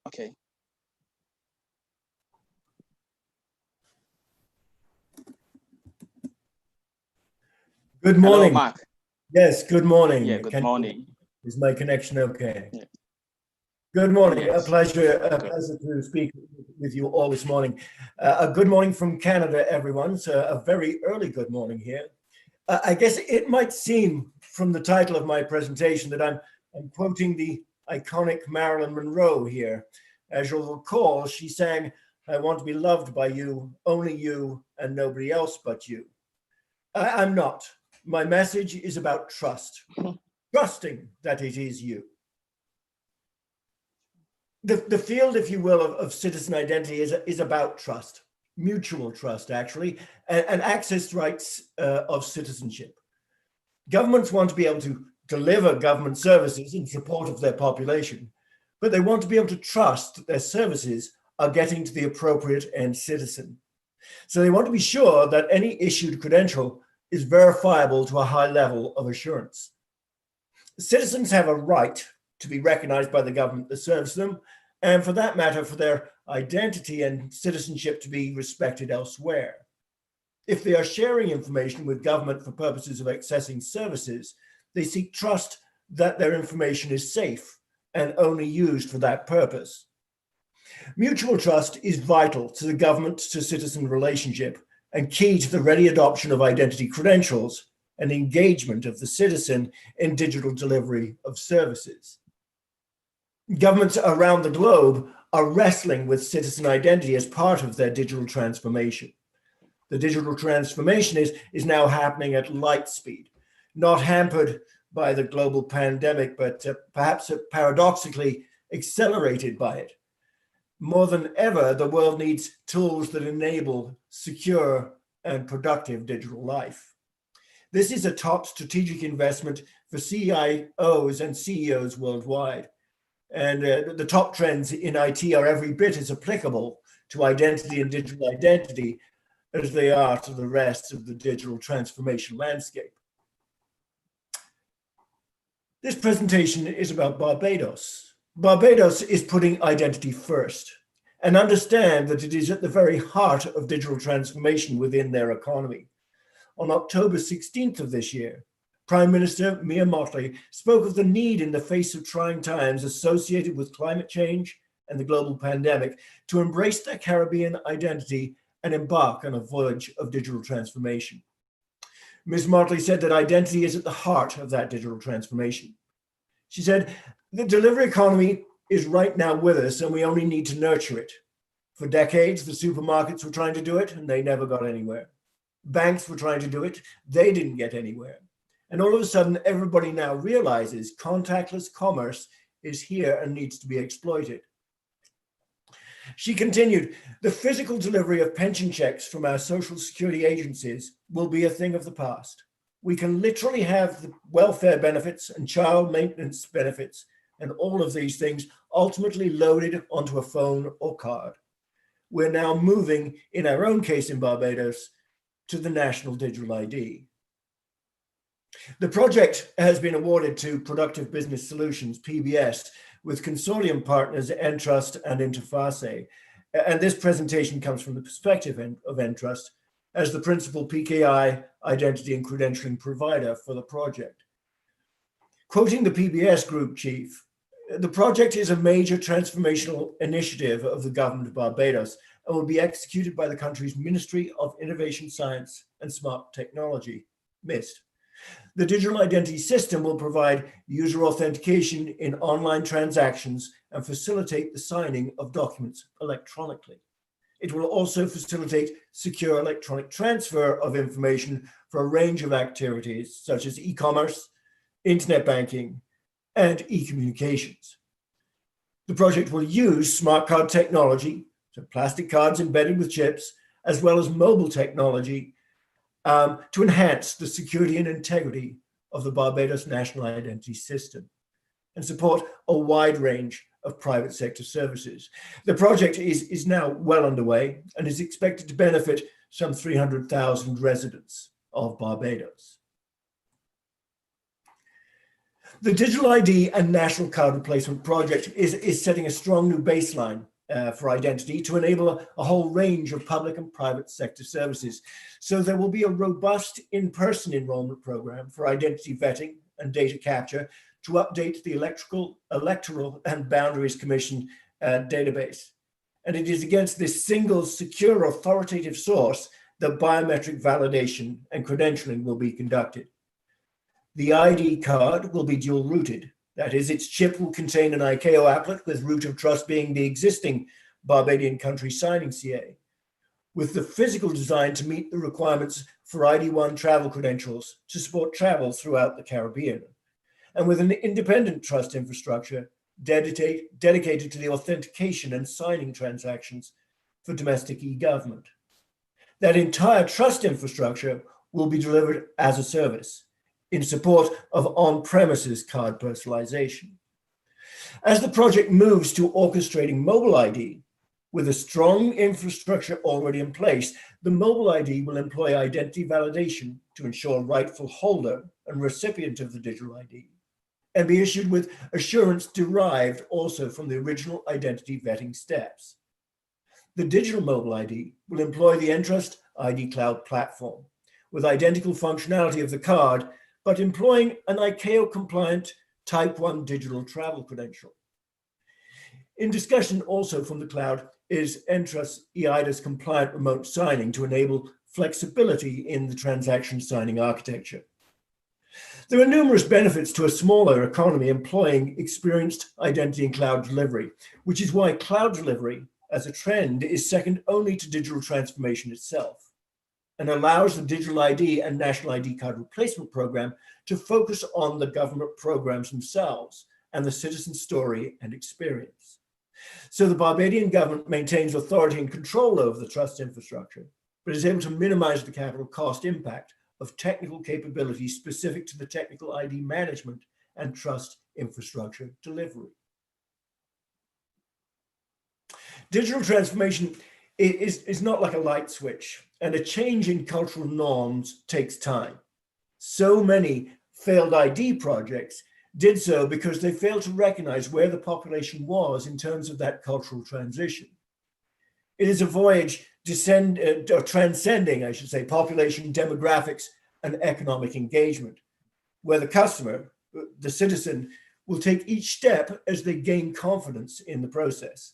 Okay. Good morning. Hello, Mark. Yes, good morning. Yeah, good morning. Is my connection okay? Yeah. Good morning. Yes. A pleasure to speak with you all this morning. A good morning from Canada, everyone. So a very early good morning here. I guess it might seem from the title of my presentation that I'm quoting the iconic Marilyn Monroe here. As you'll recall, she sang, "I want to be loved by you, only you, and nobody else but you." I'm not. My message is about trust, trusting that it is you. The field, if you will, of citizen identity is about trust, mutual trust, actually, and access rights of citizenship. Governments want to be able to deliver government services in support of their population, but they want to be able to trust that their services are getting to the appropriate end citizen. So they want to be sure that any issued credential is verifiable to a high level of assurance. Citizens have a right to be recognized by the government that serves them, and for that matter, for their identity and citizenship to be respected elsewhere. If they are sharing information with government for purposes of accessing services, they seek trust that their information is safe and only used for that purpose. Mutual trust is vital to the government to citizen relationship and key to the ready adoption of identity credentials and engagement of the citizen in digital delivery of services. Governments around the globe are wrestling with citizen identity as part of their digital transformation. The digital transformation is now happening at light speed, not hampered by the global pandemic, but perhaps paradoxically accelerated by it. More than ever, the world needs tools that enable secure and productive digital life. This is a top strategic investment for CIOs and CEOs worldwide. And the top trends in IT are every bit as applicable to identity and digital identity as they are to the rest of the digital transformation landscape. This presentation is about Barbados. Barbados is putting identity first and understand that it is at the very heart of digital transformation within their economy. On October 16th of this year, Prime Minister Mia Mottley spoke of the need in the face of trying times associated with climate change and the global pandemic to embrace their Caribbean identity and embark on a voyage of digital transformation. Ms. Mottley said that identity is at the heart of that digital transformation. She said, "The delivery economy is right now with us and we only need to nurture it. For decades, the supermarkets were trying to do it and they never got anywhere. Banks were trying to do it, they didn't get anywhere. And all of a sudden, everybody now realizes contactless commerce is here and needs to be exploited." She continued, "The physical delivery of pension checks from our social security agencies will be a thing of the past. We can literally have the welfare benefits and child maintenance benefits and all of these things ultimately loaded onto a phone or card. We're now moving, in our own case in Barbados, to the National Digital ID." The project has been awarded to Productive Business Solutions, PBS, with consortium partners Entrust and Interface. And this presentation comes from the perspective of Entrust as the principal PKI identity and credentialing provider for the project. Quoting the PBS group chief, "The project is a major transformational initiative of the government of Barbados and will be executed by the country's Ministry of Innovation, Science and Smart Technology, MIST. The digital identity system will provide user authentication in online transactions and facilitate the signing of documents electronically. It will also facilitate secure electronic transfer of information for a range of activities such as e-commerce, internet banking, and e-communications. The project will use smart card technology, so plastic cards embedded with chips, as well as mobile technology to enhance the security and integrity of the Barbados National Identity System and support a wide range of private sector services. The project is now well underway and is expected to benefit some 300,000 residents of Barbados. The Digital ID and National Card Replacement Project is setting a strong new baseline for identity to enable a whole range of public and private sector services. So there will be a robust in-person enrollment program for identity vetting and data capture to update the Electoral and Boundaries Commission database. And it is against this single, secure, authoritative source that biometric validation and credentialing will be conducted. The ID card will be dual rooted. That is, its chip will contain an ICAO applet with root of trust being the existing Barbadian country signing CA, with the physical design to meet the requirements for ID1 travel credentials to support travel throughout the Caribbean, and with an independent trust infrastructure dedicated to the authentication and signing transactions for domestic e-government. That entire trust infrastructure will be delivered as a service in support of on-premises card personalization. As the project moves to orchestrating mobile ID, with a strong infrastructure already in place, the mobile ID will employ identity validation to ensure rightful holder and recipient of the digital ID, and be issued with assurance derived also from the original identity vetting steps. The digital mobile ID will employ the Entrust ID Cloud platform with identical functionality of the card, but employing an ICAO-compliant Type 1 digital travel credential. In discussion also from the cloud is Entrust EIDAS compliant remote signing to enable flexibility in the transaction signing architecture. There are numerous benefits to a smaller economy employing experienced identity and cloud delivery, which is why cloud delivery as a trend is second only to digital transformation itself, and allows the Digital ID and National ID Card Replacement Program to focus on the government programs themselves and the citizen story and experience. So the Barbadian government maintains authority and control over the trust infrastructure, but is able to minimize the capital cost impact of technical capabilities specific to the technical ID management and trust infrastructure delivery. Digital transformation is not like a light switch, and a change in cultural norms takes time. So many failed ID projects did so because they failed to recognize where the population was in terms of that cultural transition. It is a voyage transcending, I should say, population demographics and economic engagement, where the customer, the citizen, will take each step as they gain confidence in the process.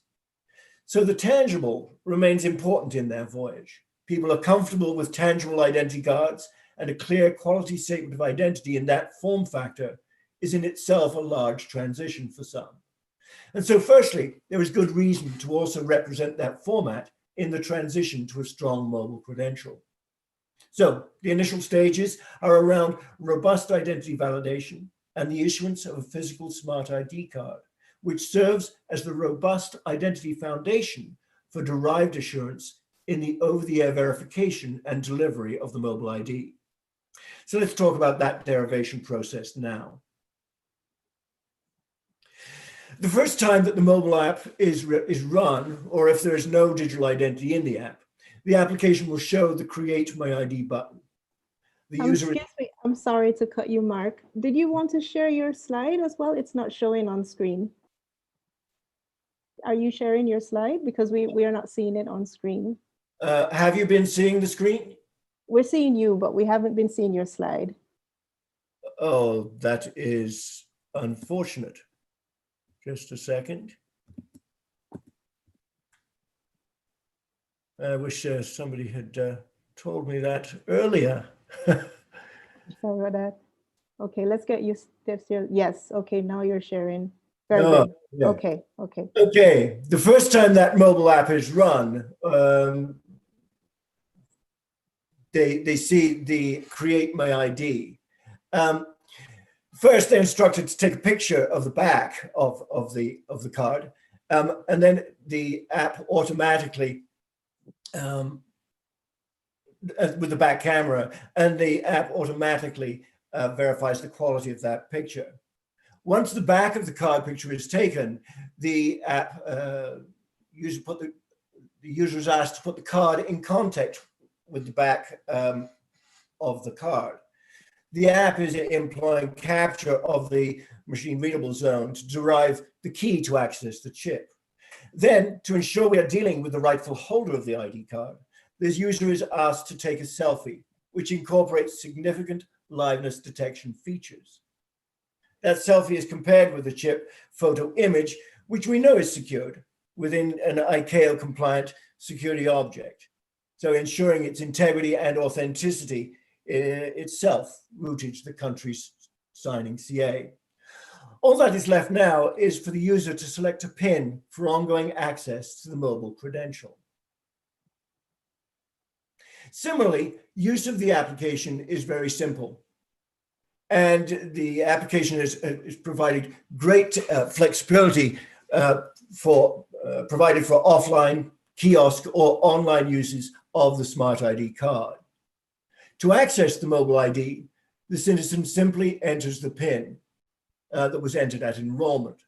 So the tangible remains important in their voyage. People are comfortable with tangible identity cards, and a clear quality statement of identity in that form factor is in itself a large transition for some. And so firstly, there is good reason to also represent that format in the transition to a strong mobile credential. So the initial stages are around robust identity validation and the issuance of a physical smart ID card, which serves as the robust identity foundation for derived assurance in the over-the-air verification and delivery of the mobile ID. So let's talk about that derivation process now. The first time that the mobile app is run, or if there is no digital identity in the app, the application will show the Create My ID button. The user excuse me, I'm sorry to cut you, Mark. Did you want to share your slide as well? It's not showing on screen. Are you sharing your slide? Because we are not seeing it on screen. Have you been seeing the screen? We're seeing you, but we haven't been seeing your slide. Oh, that is unfortunate. Just a second. I wish somebody had told me that earlier. Sorry about that. Okay, let's get you steps here. Yes, okay, now you're sharing. Very good. Yeah. Okay. Okay, the first time that mobile app is run, they see the Create My ID. First, they're instructed to take a picture of the back of the card And then the app automatically, with the back camera, and the app automatically verifies the quality of that picture. Once the back of the card picture is taken, the app the user is asked to put the card in contact with the back of the card. The app is employing capture of the machine readable zone to derive the key to access the chip. Then, to ensure we are dealing with the rightful holder of the ID card, this user is asked to take a selfie, which incorporates significant liveness detection features. That selfie is compared with the chip photo image, which we know is secured within an ICAO-compliant security object, so ensuring its integrity and authenticity itself rooted to the country's signing CA. All that is left now is for the user to select a PIN for ongoing access to the mobile credential. Similarly, use of the application is very simple. And the application is provided great flexibility provided for offline, kiosk, or online uses of the Smart ID card. To access the mobile ID, the citizen simply enters the PIN that was entered at enrollment,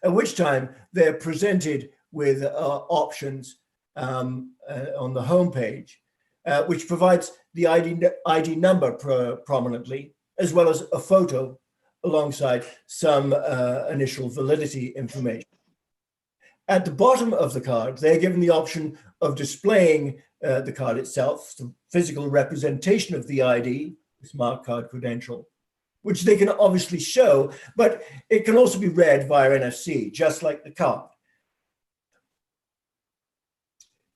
at which time they're presented with options on the homepage, which provides the ID number prominently, as well as a photo alongside some initial validity information. At the bottom of the card, they're given the option of displaying the card itself, the physical representation of the ID, the smart card credential, which they can obviously show, but it can also be read via NFC, just like the card.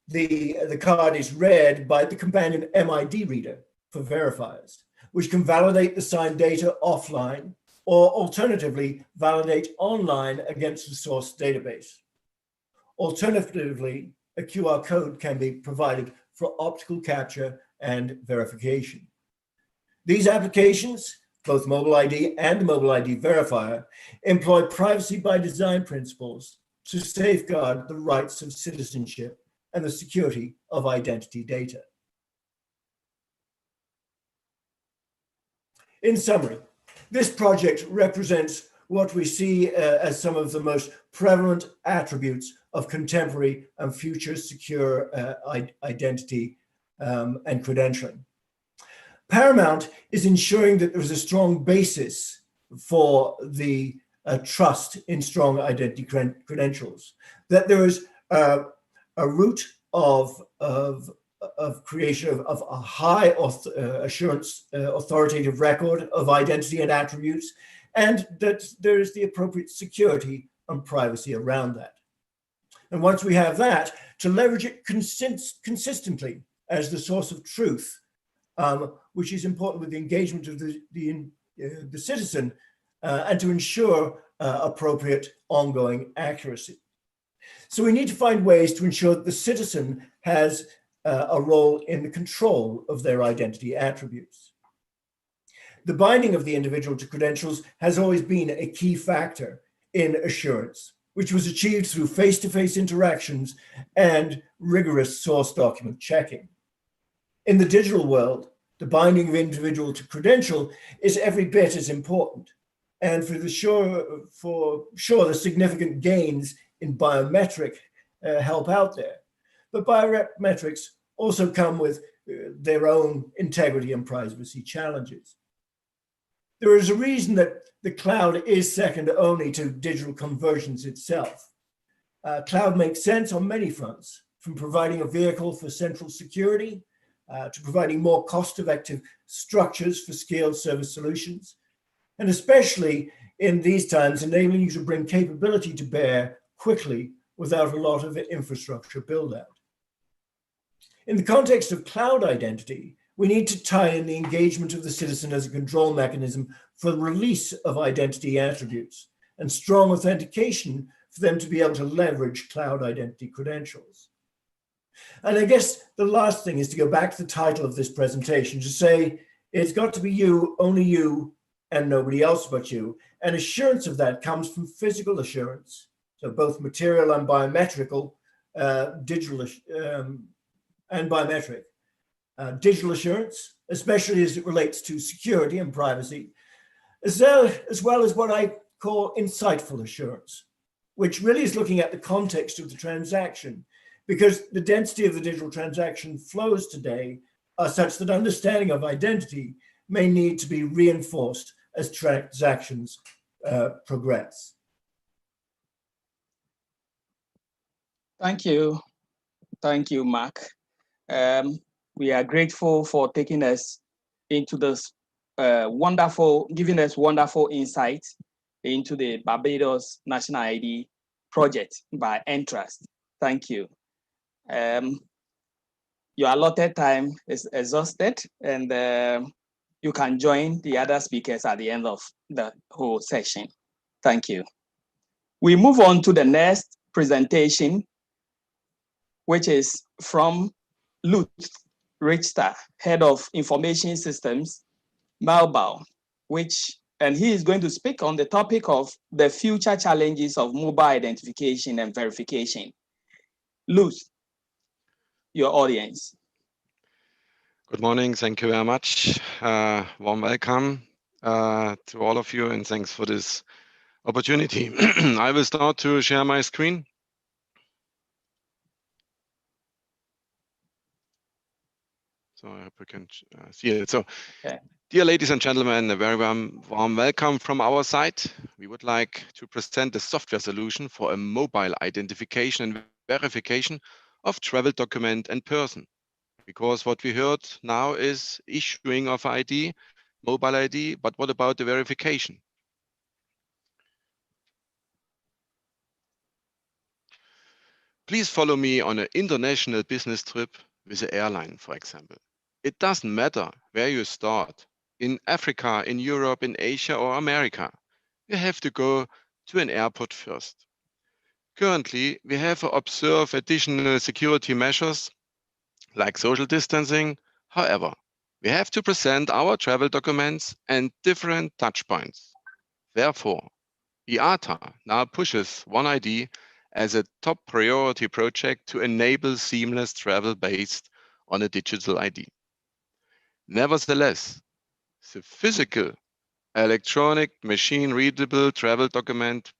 The card is read by the companion MID reader for verifiers, which can validate the signed data offline or alternatively validate online against the source database. Alternatively, a QR code can be provided for optical capture and verification. These applications, both Mobile ID and the Mobile ID verifier, employ privacy by design principles to safeguard the rights of citizenship and the security of identity data. In summary, this project represents what we see as some of the most prevalent attributes of contemporary and future secure identity and credentialing. Paramount is ensuring that there is a strong basis for the trust in strong identity credentials, that there is a root of creation of a high assurance authoritative record of identity and attributes, and that there is the appropriate security and privacy around that. And once we have that, to leverage it consistently as the source of truth, which is important with the engagement of the citizen, and to ensure appropriate ongoing accuracy. So we need to find ways to ensure that the citizen has a role in the control of their identity attributes. The binding of the individual to credentials has always been a key factor in assurance, which was achieved through face-to-face interactions and rigorous source document checking. In the digital world, the binding of individual to credential is every bit as important. And for sure, the significant gains in biometric help out there. But biometrics also come with their own integrity and privacy challenges. There is a reason that the cloud is second only to digital conversions itself. Cloud makes sense on many fronts, from providing a vehicle for central security, to providing more cost-effective structures for scaled service solutions, and especially in these times, enabling you to bring capability to bear quickly without a lot of infrastructure build-out. In the context of cloud identity, we need to tie in the engagement of the citizen as a control mechanism for the release of identity attributes and strong authentication for them to be able to leverage cloud identity credentials. And I guess the last thing is to go back to the title of this presentation to say, it's got to be you, only you, and nobody else but you. And assurance of that comes from physical assurance, So both material and biometrical, digital and biometric. Digital assurance, especially as it relates to security and privacy, as well as what I call insightful assurance, which really is looking at the context of the transaction, because the density of the digital transaction flows today are such that understanding of identity may need to be reinforced as transactions progress. Thank you. Thank you, Mark. We are grateful for taking us into this giving us wonderful insights into the Barbados National ID project by Entrust. Thank you. Your allotted time is exhausted, and you can join the other speakers at the end of the whole session. Thank you. We move on to the next presentation, which is from Lutz Richter, Head of Information Systems, Melbourne, and he is going to speak on the topic of the future challenges of mobile identification and verification. Lutz, your audience. Good morning. Thank you very much. Warm welcome to all of you, and thanks for this opportunity. I will start to share my screen. So I hope you can see it. So, okay. Dear ladies and gentlemen, a very warm welcome from our side. We would like to present a software solution for a mobile identification and verification of travel document and person. Because what we heard now is issuing of ID, mobile ID, but what about the verification? Please follow me on an international business trip with an airline, for example. It doesn't matter where you start, in Africa, in Europe, in Asia, or America. You have to go to an airport first. Currently, we have to observe additional security measures like social distancing. However, we have to present our travel documents and different touch points. Therefore, IATA now pushes OneID as a top priority project to enable seamless travel based on a digital ID. Nevertheless, the physical, electronic, machine-readable travel document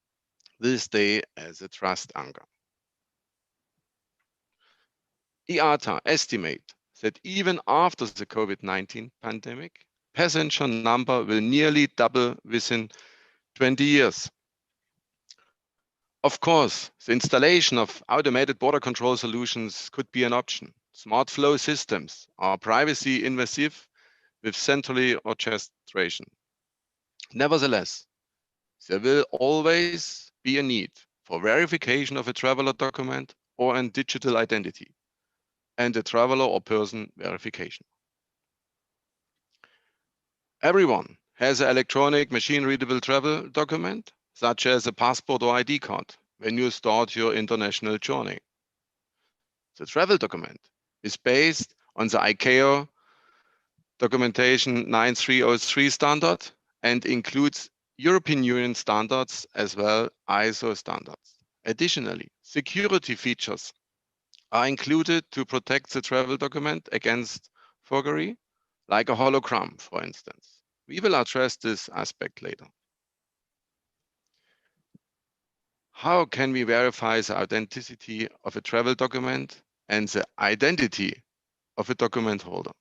will stay as a trust anchor. IATA estimate that even after the COVID-19 pandemic, passenger number will nearly double within 20 years. Of course, the installation of automated border control solutions could be an option. Smart flow systems are privacy invasive with centrally orchestration. Nevertheless, there will always be a need for verification of a traveler document or a digital identity and a traveler or person verification. Everyone has an electronic machine-readable travel document, such as a passport or ID card, when you start your international journey. The travel document is based on the ICAO documentation 9303 standard and includes European Union standards as well as ISO standards. Additionally, security features are included to protect the travel document against forgery, like a hologram, for instance. We will address this aspect later. How can we verify the authenticity of a travel document and the identity of a document holder?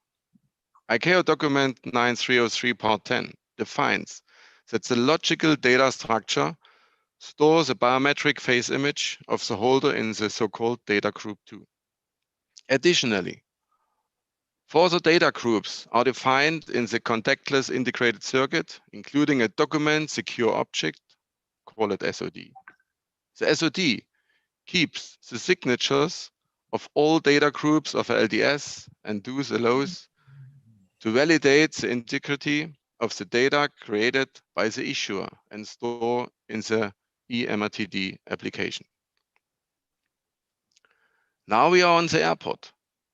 ICAO document 9303 part 10 defines that the logical data structure stores a biometric face image of the holder in the so-called data group 2. Additionally, further data groups are defined in the contactless integrated circuit, including a document secure object, call it SOD. The SOD keeps the signatures of all data groups of LDS and thus allows to validate the integrity of the data created by the issuer and store in the eMRTD application. Now we are on the airport.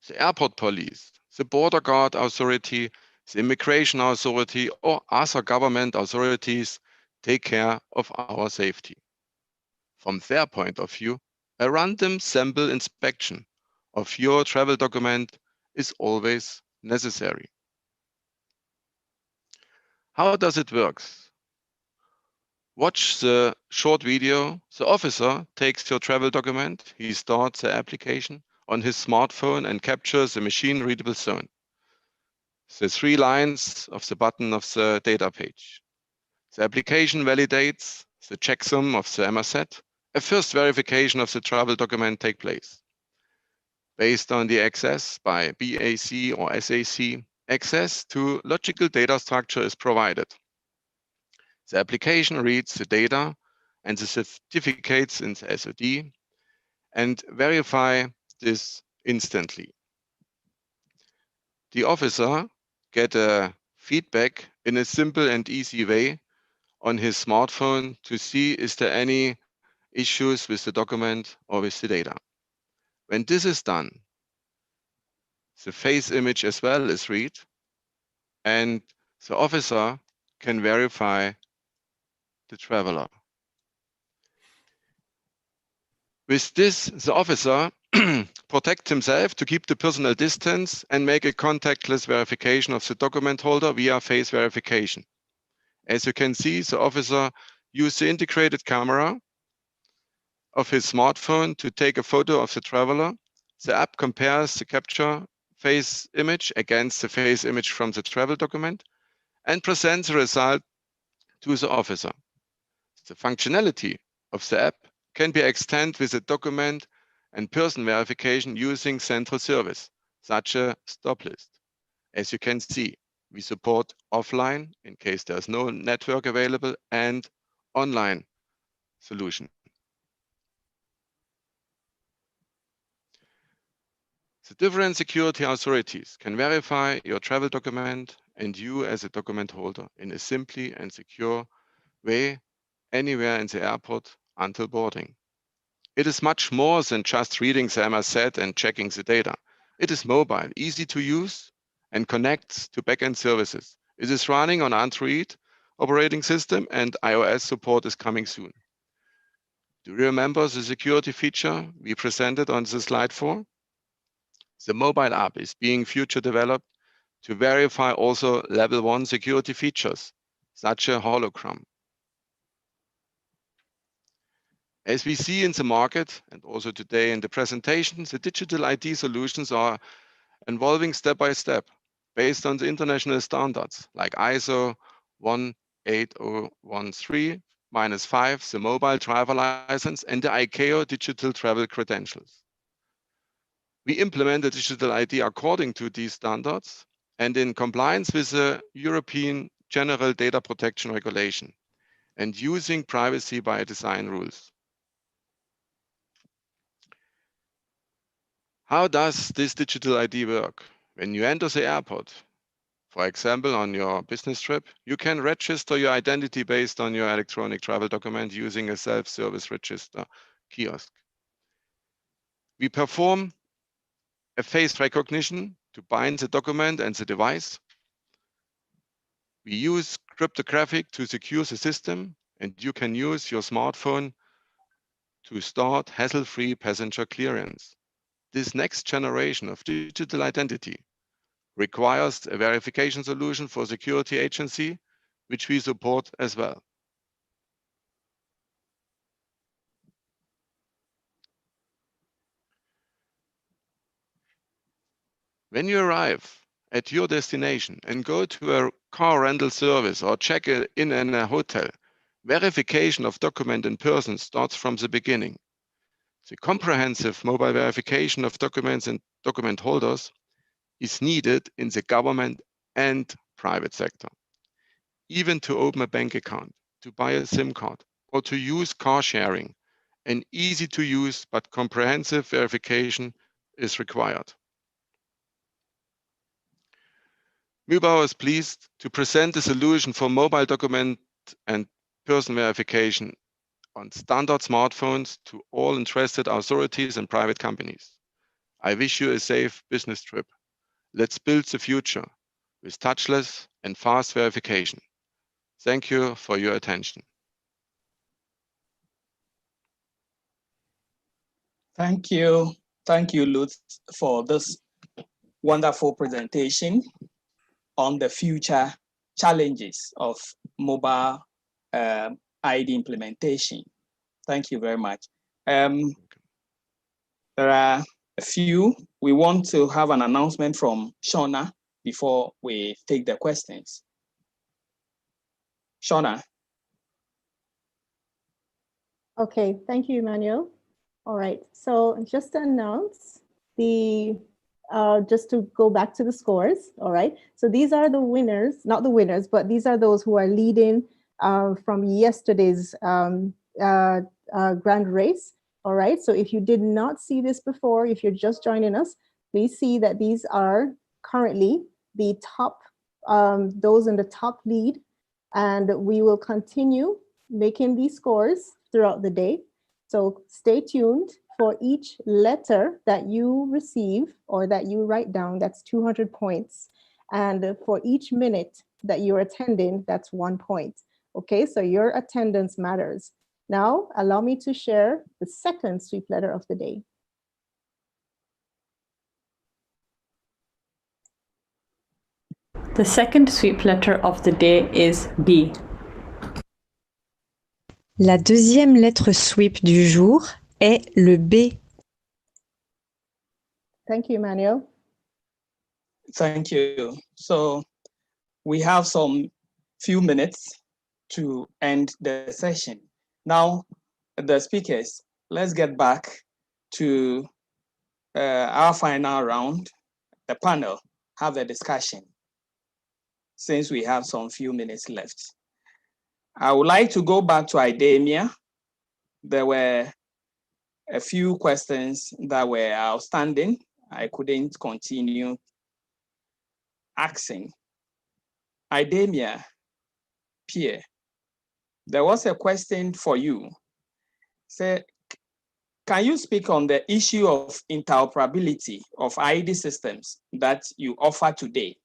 The airport police, the border guard authority, the immigration authority, or other government authorities take care of our safety. from their point of view, a random sample inspection of your travel document is always necessary. How does it work? Watch the short video. The officer takes your travel document. He starts the application on his smartphone and captures the machine-readable zone. The 3 lines of the button of the data page. The application validates the checksum of the MR set. A first verification of the travel document takes place. Based on the access by BAC or SAC, access to logical data structure is provided. The application reads the data and the certificates in the SOD and verify this instantly. The officer gets a feedback in a simple and easy way on his smartphone to see is there any issues with the document or with the data. When this is done, the face image as well is read, and the officer can verify the traveler. With this, the officer protects himself to keep the personal distance and make a contactless verification of the document holder via face verification. As you can see, the officer used the integrated camera of his smartphone to take a photo of the traveler. The app compares the capture face image against the face image from the travel document and presents the result to the officer. The functionality of the app can be extended with a document and person verification using central service, such as stop list. As you can see, we support offline in case there's no network available and online solution. The different security authorities can verify your travel document and you as a document holder in a simply and secure way anywhere in the airport until boarding. It is much more than just reading the MR set and checking the data. It is mobile, easy to use, and connects to backend services. It is running on Android operating system and iOS support is coming soon. Do you remember the security feature we presented on the slide 4? The mobile app is being future developed to verify also level 1 security features, such as hologram. As we see in the market and also today in the presentation, the digital ID solutions are evolving step by step based on the international standards like ISO 18013-5, the mobile driver license, and the ICAO digital travel credentials. We implement the digital ID according to these standards and in compliance with the European General Data Protection Regulation and using privacy by design rules. How does this digital ID work? When you enter the airport, for example, on your business trip, you can register your identity based on your electronic travel document using a self-service register kiosk. We perform a face recognition to bind the document and the device. We use cryptographic to secure the system, and you can use your smartphone to start hassle-free passenger clearance. This next generation of digital identity requires a verification solution for security agency, which we support as well. When you arrive at your destination and go to a car rental service or check in a hotel, verification of document and person starts from the beginning. The comprehensive mobile verification of documents and document holders is needed in the government and private sector. Even to open a bank account, to buy a SIM card, or to use car sharing, an easy to use but comprehensive verification is required. Mühlbauer is pleased to present a solution for mobile document and person verification on standard smartphones to all interested authorities and private companies. I wish you a safe business trip. Let's build the future with touchless and fast verification. Thank you for your attention. Thank you. Thank you, Lutz, for this wonderful presentation on the future challenges of mobile ID implementation. Thank you very much. There are a few. We want to have an announcement from Shauna before we take the questions. Shauna. Okay, thank you, Emmanuel. All right, so just to announce the, just to go back to the scores, all right? So these are the winners, not the winners, but these are those who are leading from yesterday's grand race, all right? So if you did not see this before, if you're just joining us, please see that these are currently the top, those in the top lead, and we will continue making these scores throughout the day. So stay tuned. For each letter that you receive or that you write down, that's 200 points. And for each minute that you're attending, that's 1 point. Okay, so your attendance matters. Now, allow me to share the second sweep letter of the day. The second sweep letter of the day is B. La deuxième lettre sweep du jour est le B. Thank you, Emmanuel. Thank you. So we have some few minutes to end the session. Now, the speakers, let's get back to our final round, the panel, have a discussion, since we have some few minutes left. I would like to go back to academia. There were a few questions that were outstanding. I couldn't continue asking. Academia, Pierre, there was a question for you. Say, can you speak on the issue of interoperability of ID systems that you offer today?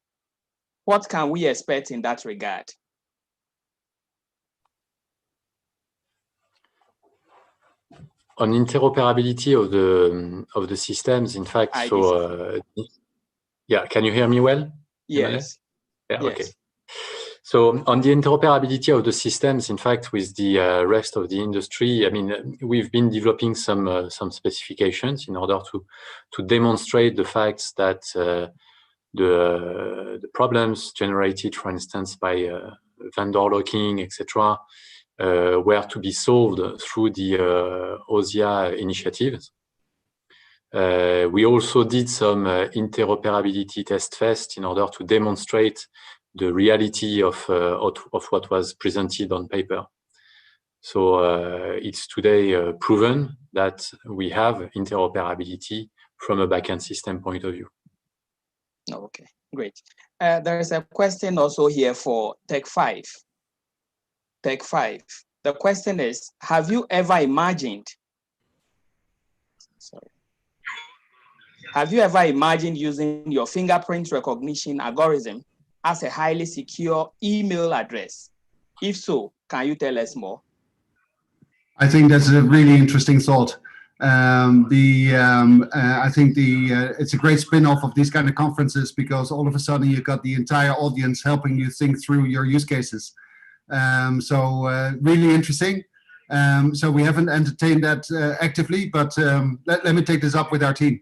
What can we expect in that regard? On interoperability of the systems, in fact, ID so yeah, can you hear me well? Yes. Yeah, Yes. okay. So on the interoperability of the systems, in fact, with the rest of the industry, I mean, we've been developing some specifications in order to demonstrate the facts that the problems generated, for instance, by vendor locking, etc., were to be solved through the OSIA initiatives. We also did some interoperability test in order to demonstrate the reality of what was presented on paper. So it's today proven that we have interoperability from a backend system point of view. Okay, great. There is a question also here for Tech 5. Tech 5. The question is, have you ever imagined, using your fingerprint recognition algorithm as a highly secure email address? If so, can you tell us more? I think that's a really interesting thought. I think it's a great spin-off of these kind of conferences, because all of a sudden you've got the entire audience helping you think through your use cases. So really interesting. So we haven't entertained that actively, but let me take this up with our team.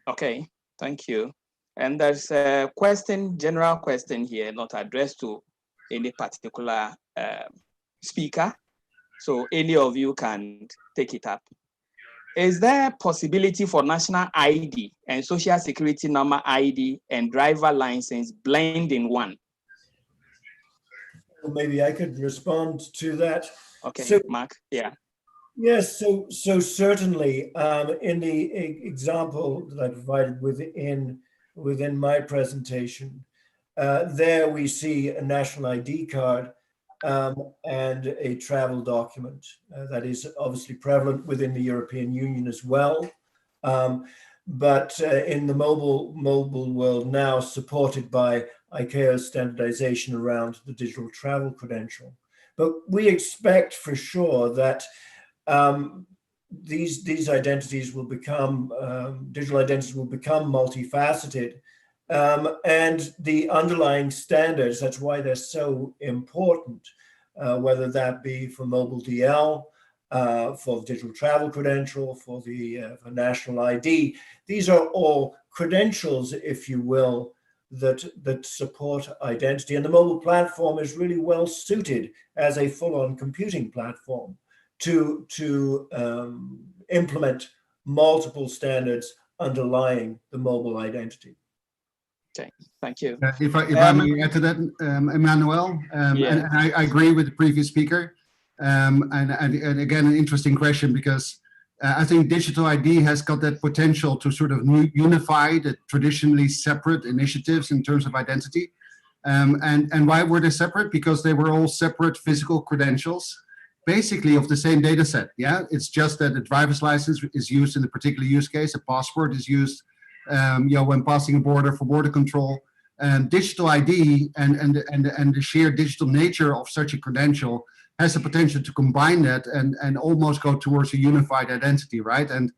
Okay, thank you. And there's a question, general question here, not addressed to any particular speaker. So any of you can take it up. Is there a possibility for national ID and social security number ID and driver license blend in one? Well, maybe I could respond to that. Okay, so, Mark, yeah. Yes, so certainly in the example that I provided within my presentation, there we see a national ID card and a travel document that is obviously prevalent within the European Union as well, but in the mobile world now, supported by ICAO standardization around the digital travel credential. But we expect for sure that these identities will become, digital identities will become multifaceted. And the underlying standards, that's why they're so important, whether that be for mobile DL, for digital travel credential, for the for national ID. These are all credentials, if you will, that support identity. And the mobile platform is really well suited as a full-on computing platform to implement multiple standards underlying the mobile identity. Okay, thank you. If I may add to that, Emmanuel, Yeah. and I agree with the previous speaker. And again, an interesting question, because I think digital ID has got that potential to sort of unify the traditionally separate initiatives in terms of identity. And why were they separate? Because they were all separate physical credentials, basically of the same data set. Yeah, it's just that the driver's license is used in a particular use case. A passport is used when passing a border for border control. Digital ID and the sheer digital nature of such a credential has the potential to combine that and almost go towards a unified identity, right? And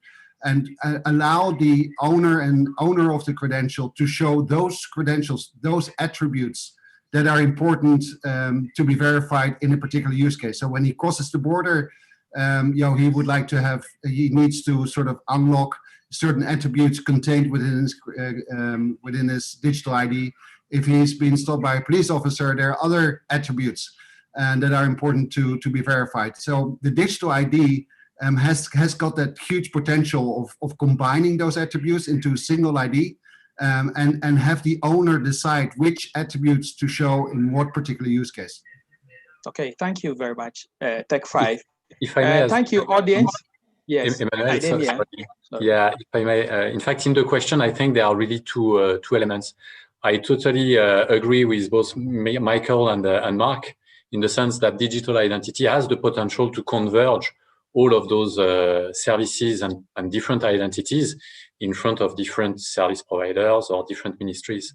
allow the owner of the credential to show those credentials, those attributes that are important to be verified in a particular use case. So when he crosses the border, he would like to have, he needs to sort of unlock certain attributes contained within his digital ID. If he's been stopped by a police officer, there are other attributes that are important to be verified. So the digital ID has got that huge potential of combining those attributes into a single ID and have the owner decide which attributes to show in what particular use case. Okay, thank you very much, Tech5. If I may, thank you, audience. Yes, Emmanuel, sorry. Yeah, if I may, in fact, in the question, I think there are really two elements. I totally agree with both Michael and Mark, in the sense that digital identity has the potential to converge all of those services and different identities in front of different service providers or different ministries.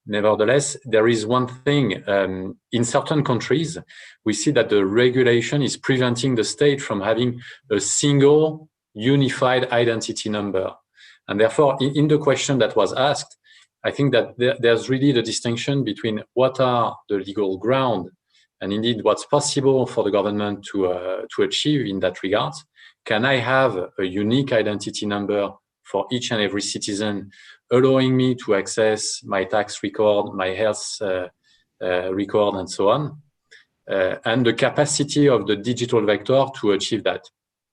Nevertheless, there is one thing, in certain countries, we see that the regulation is preventing the state from having a single unified identity number. And therefore, in the question that was asked, I think that there's really the distinction between what are the legal ground and indeed what's possible for the government to achieve in that regard. Can I have a unique identity number for each and every citizen, allowing me to access my tax record, my health record, and so on, and the capacity of the digital vector to achieve that.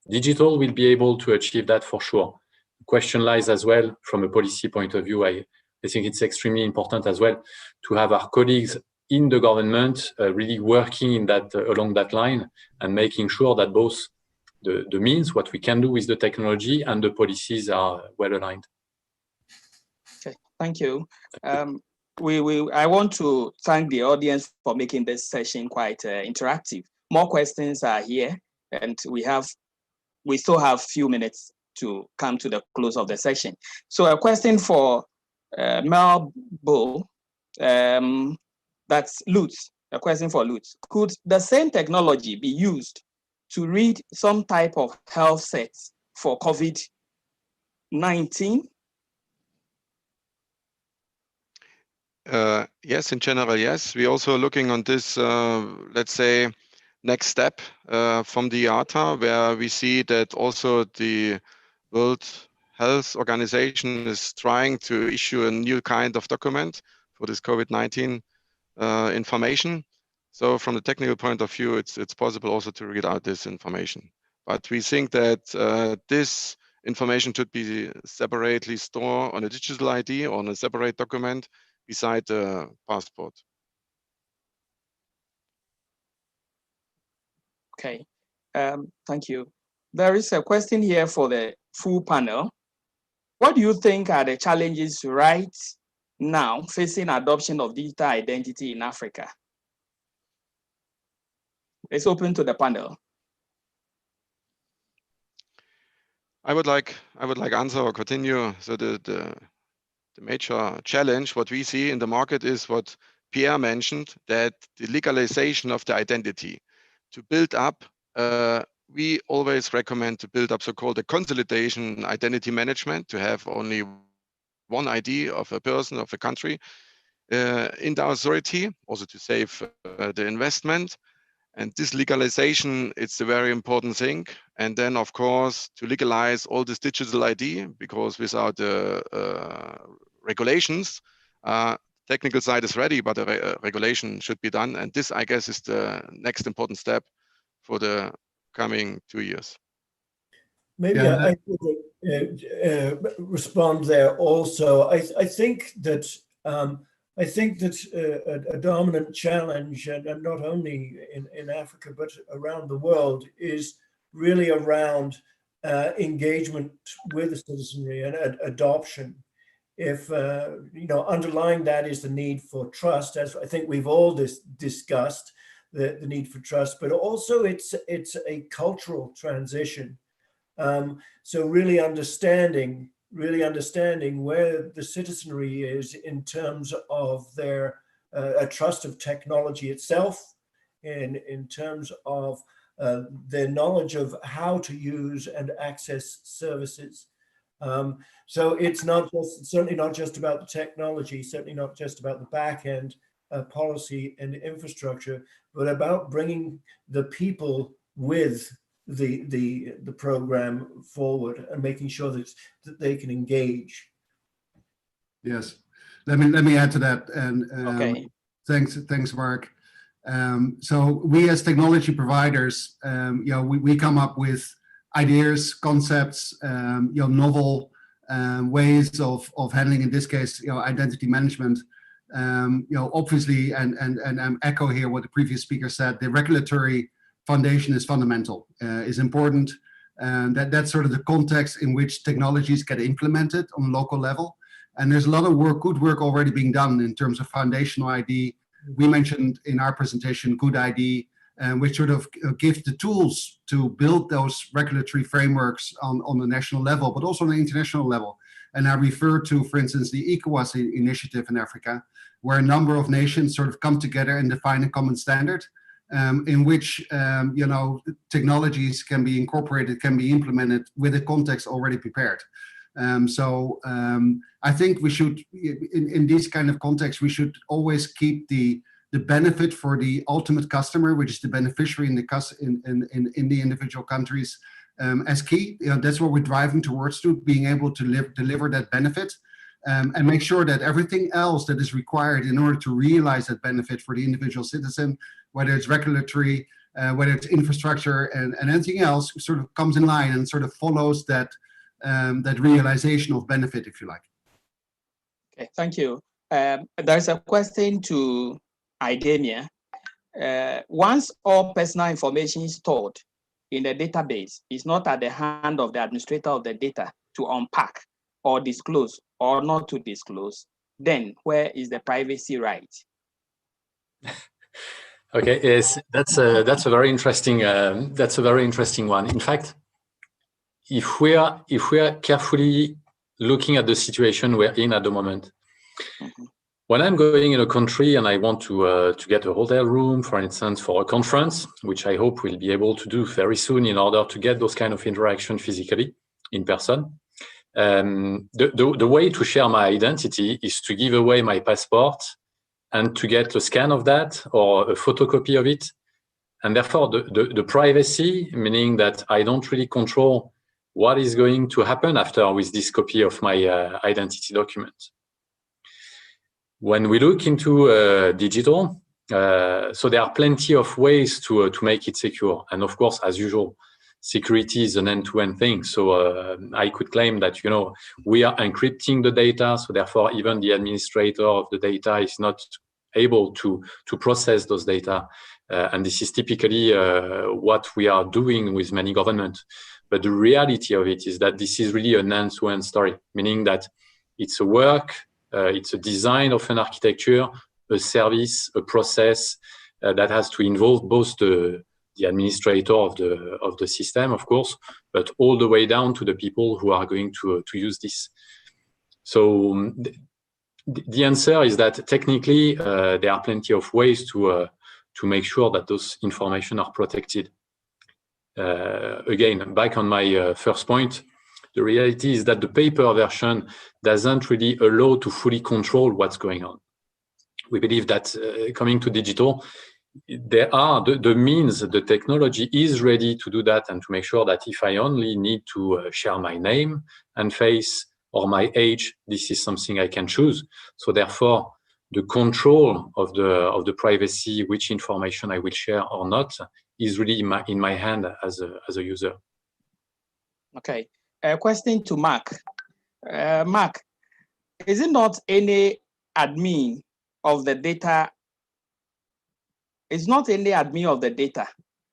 Digital will be able to achieve that for sure. The question lies as well from a policy point of view. I think it's extremely important as well to have our colleagues in the government really working in that along that line and making sure that both the means, what we can do with the technology, and the policies are well aligned. Okay, thank you. I want to thank the audience for making this session quite interactive. More questions are here, and we still have a few minutes to come to the close of the session. So a question for Mel Bull, that's Lutz, a question for Lutz. Could the same technology be used to read some type of health sets for COVID-19? Yes, in general, yes. We're also looking on this, let's say, next step from the IATA, where we see that also the World Health Organization is trying to issue a new kind of document for this COVID-19 information. So from the technical point of view, it's possible also to read out this information. But we think that this information should be separately stored on a digital ID or on a separate document beside the passport. Okay, thank you. There is a question here for the full panel. What do you think are the challenges right now facing adoption of digital identity in Africa? It's open to the panel. I would like answer or continue. So the major challenge, what we see in the market, is what Pierre mentioned, that the legalization of the identity, to build up a we always recommend to build up so-called a consolidation identity management, to have only one ID of a person, of a country in the authority, also to save the investment. And this legalization, it's a very important thing. And then, of course, to legalize all this digital ID, because without the regulations, technical side is ready, but the regulation should be done. And this, I guess, is the next important step for the coming 2 years. Maybe Yeah. I could respond there also. I think that a dominant challenge, and not only in Africa but around the world, is really around engagement with the citizenry and adoption. If underlying that is the need for trust, as I think we've all discussed, the need for trust, but also it's a cultural transition. So really understanding where the citizenry is in terms of their a trust of technology itself, in terms of their knowledge of how to use and access services. So it's certainly not just about the technology, certainly not just about the back end policy and infrastructure, but about bringing the people with the program forward and making sure that they can engage. Yes, let me add to that. And Okay. Thanks, Mark. So we as technology providers, we come up with ideas, concepts, novel ways of handling, in this case, identity management. Obviously, and echo here what the previous speaker said, the regulatory foundation is fundamental, is important. And that's sort of the context in which technologies get implemented on a local level. And there's a lot of good work already being done in terms of foundational ID. We mentioned in our presentation Good ID, which sort of gives the tools to build those regulatory frameworks on the national level, but also on the international level. And I refer to, for instance, the ECOWAS initiative in Africa, where a number of nations sort of come together and define a common standard in which technologies can be incorporated, can be implemented with a context already prepared. I think we should, in these kind of contexts, we should always keep the benefit for the ultimate customer, which is the beneficiary in the individual countries, as key. That's what we're driving towards, to being able to deliver that benefit, and make sure that everything else that is required in order to realize that benefit for the individual citizen, whether it's regulatory, whether it's infrastructure and anything else, sort of comes in line and sort of follows that realization of benefit, if you like. Okay, thank you. There's a question to IDEMIA. Once all personal information is stored in a database, it's not at the hand of the administrator of the data to unpack or disclose or not to disclose, then where is the privacy right? Okay, yes, that's a very interesting one. In fact, if we are carefully looking at the situation we're in at the moment, when I'm going in a country and I want to get a hotel room, for instance, for a conference, which I hope we'll be able to do very soon in order to get those kind of interaction physically in person, the way to share my identity is to give away my passport and to get a scan of that or a photocopy of it. And therefore, the privacy, meaning that I don't really control what is going to happen after with this copy of my identity document. When we look into digital, so there are plenty of ways to make it secure. And of course, as usual, security is an end-to-end thing. So I could claim that, we are encrypting the data. So therefore, even the administrator of the data is not able to process those data. And this is typically what we are doing with many governments. But the reality of it is that this is really an end-to-end story, meaning that it's a work, it's a design of an architecture, a service, a process that has to involve both the administrator of the system, of course, but all the way down to the people who are going to use this. So the answer is that technically there are plenty of ways to make sure that those information are protected. again, back on my first point, the reality is that the paper version doesn't really allow to fully control what's going on. We believe that coming to digital, there are the means, the technology is ready to do that and to make sure that if I only need to share my name and face or my age, this is something I can choose. So therefore, the control of the privacy, which information I will share or not, is really in my hand as a user. Okay, a question to Mark. Mark, is it not any admin of the data? It's not any admin of the data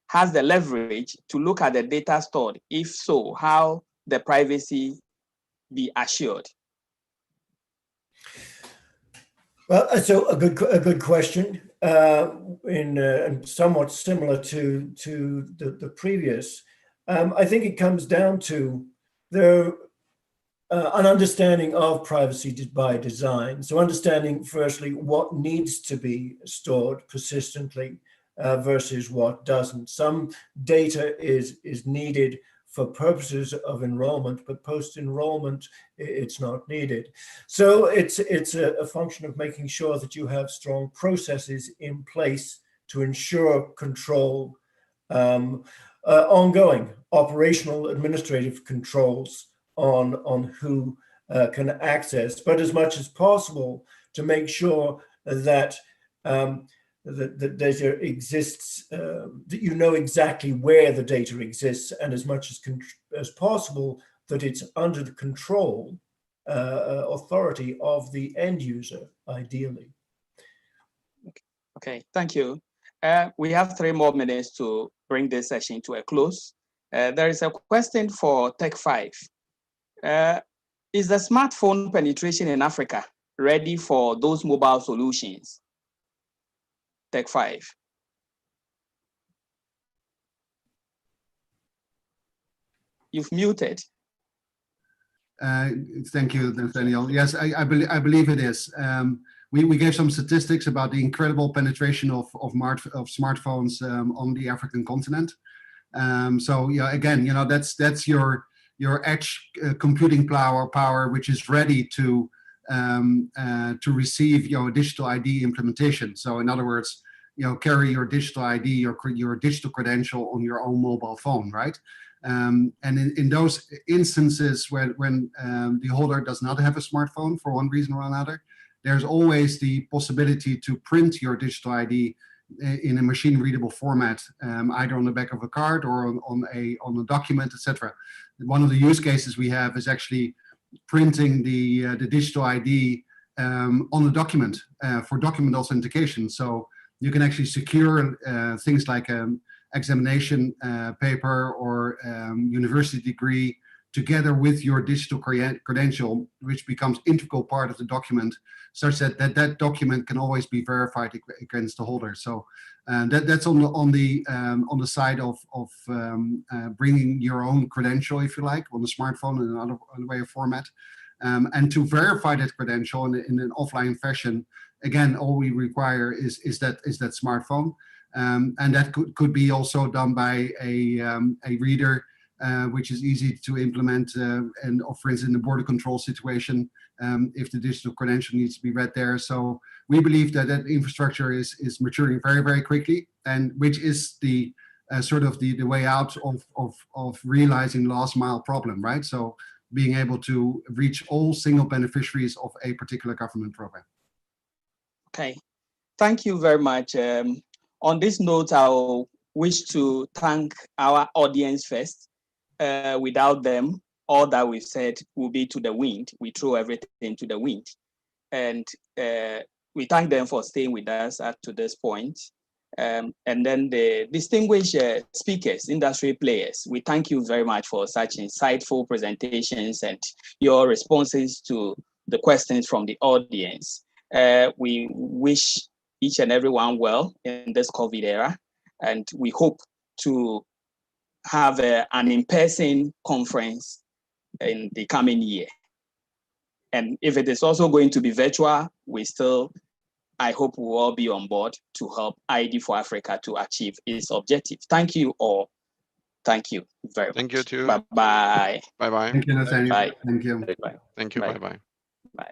has the leverage to look at the data stored. If so, how the privacy be assured? Well, so a good question, and somewhat similar to the previous. I think it comes down to an understanding of privacy by design. So understanding firstly what needs to be stored persistently versus what doesn't. Some data is needed for purposes of enrollment, but post-enrollment, it's not needed. So it's a function of making sure that you have strong processes in place to ensure control, ongoing operational administrative controls on who can access, but as much as possible to make sure that the data exists, that you know exactly where the data exists, and as much as possible that it's under the control authority of the end user, ideally. Okay, thank you. We have 3 more minutes to bring this session to a close. There is a question for Tech5. Is the smartphone penetration in Africa ready for those mobile solutions? Tech5. You've muted. Thank you, Daniel. Yes, I believe it is. We gave some statistics about the incredible penetration of smartphones on the African continent. So yeah, again, you know, that's your edge computing power, which is ready to receive your digital ID implementation. So in other words, you know, carry your digital ID, your digital credential on your own mobile phone, right? And in those instances when the holder does not have a smartphone for one reason or another, there's always the possibility to print your digital ID in a machine readable format, either on the back of a card or on a document, etc. One of the use cases we have is actually printing the digital ID on a document for document authentication. So you can actually secure things like examination paper or university degree together with your digital credential, which becomes integral part of the document, such that that document can always be verified against the holder. So that's on the side of bringing your own credential, if you like, on the smartphone in another way of format. And to verify that credential in an offline fashion, again, all we require is that smartphone. And that could be also done by a reader, which is easy to implement, and for instance, in the border control situation, if the digital credential needs to be read there. So we believe that that infrastructure is maturing very, very quickly, and which is the sort of the way out of realizing last mile problem, right? So being able to reach all single beneficiaries of a particular government program. Okay, thank you very much. On this note, I'll wish to thank our audience first. Without them, all that we've said will be to the wind. We throw everything to the wind. And we thank them for staying with us up to this point. And then the distinguished speakers, industry players, we thank you very much for such insightful presentations and your responses to the questions from the audience. We wish each and everyone well in this COVID era, and we hope to have an in-person conference in the coming year. And if it is also going to be virtual, I hope we'll all be on board to help ID4Africa to achieve its objective. Thank you all. Thank you very much. Thank you too. Bye-bye. Bye-bye. Thank you, Nathaniel. Bye. Thank you. Bye. Thank you. Bye. Bye-bye. Bye.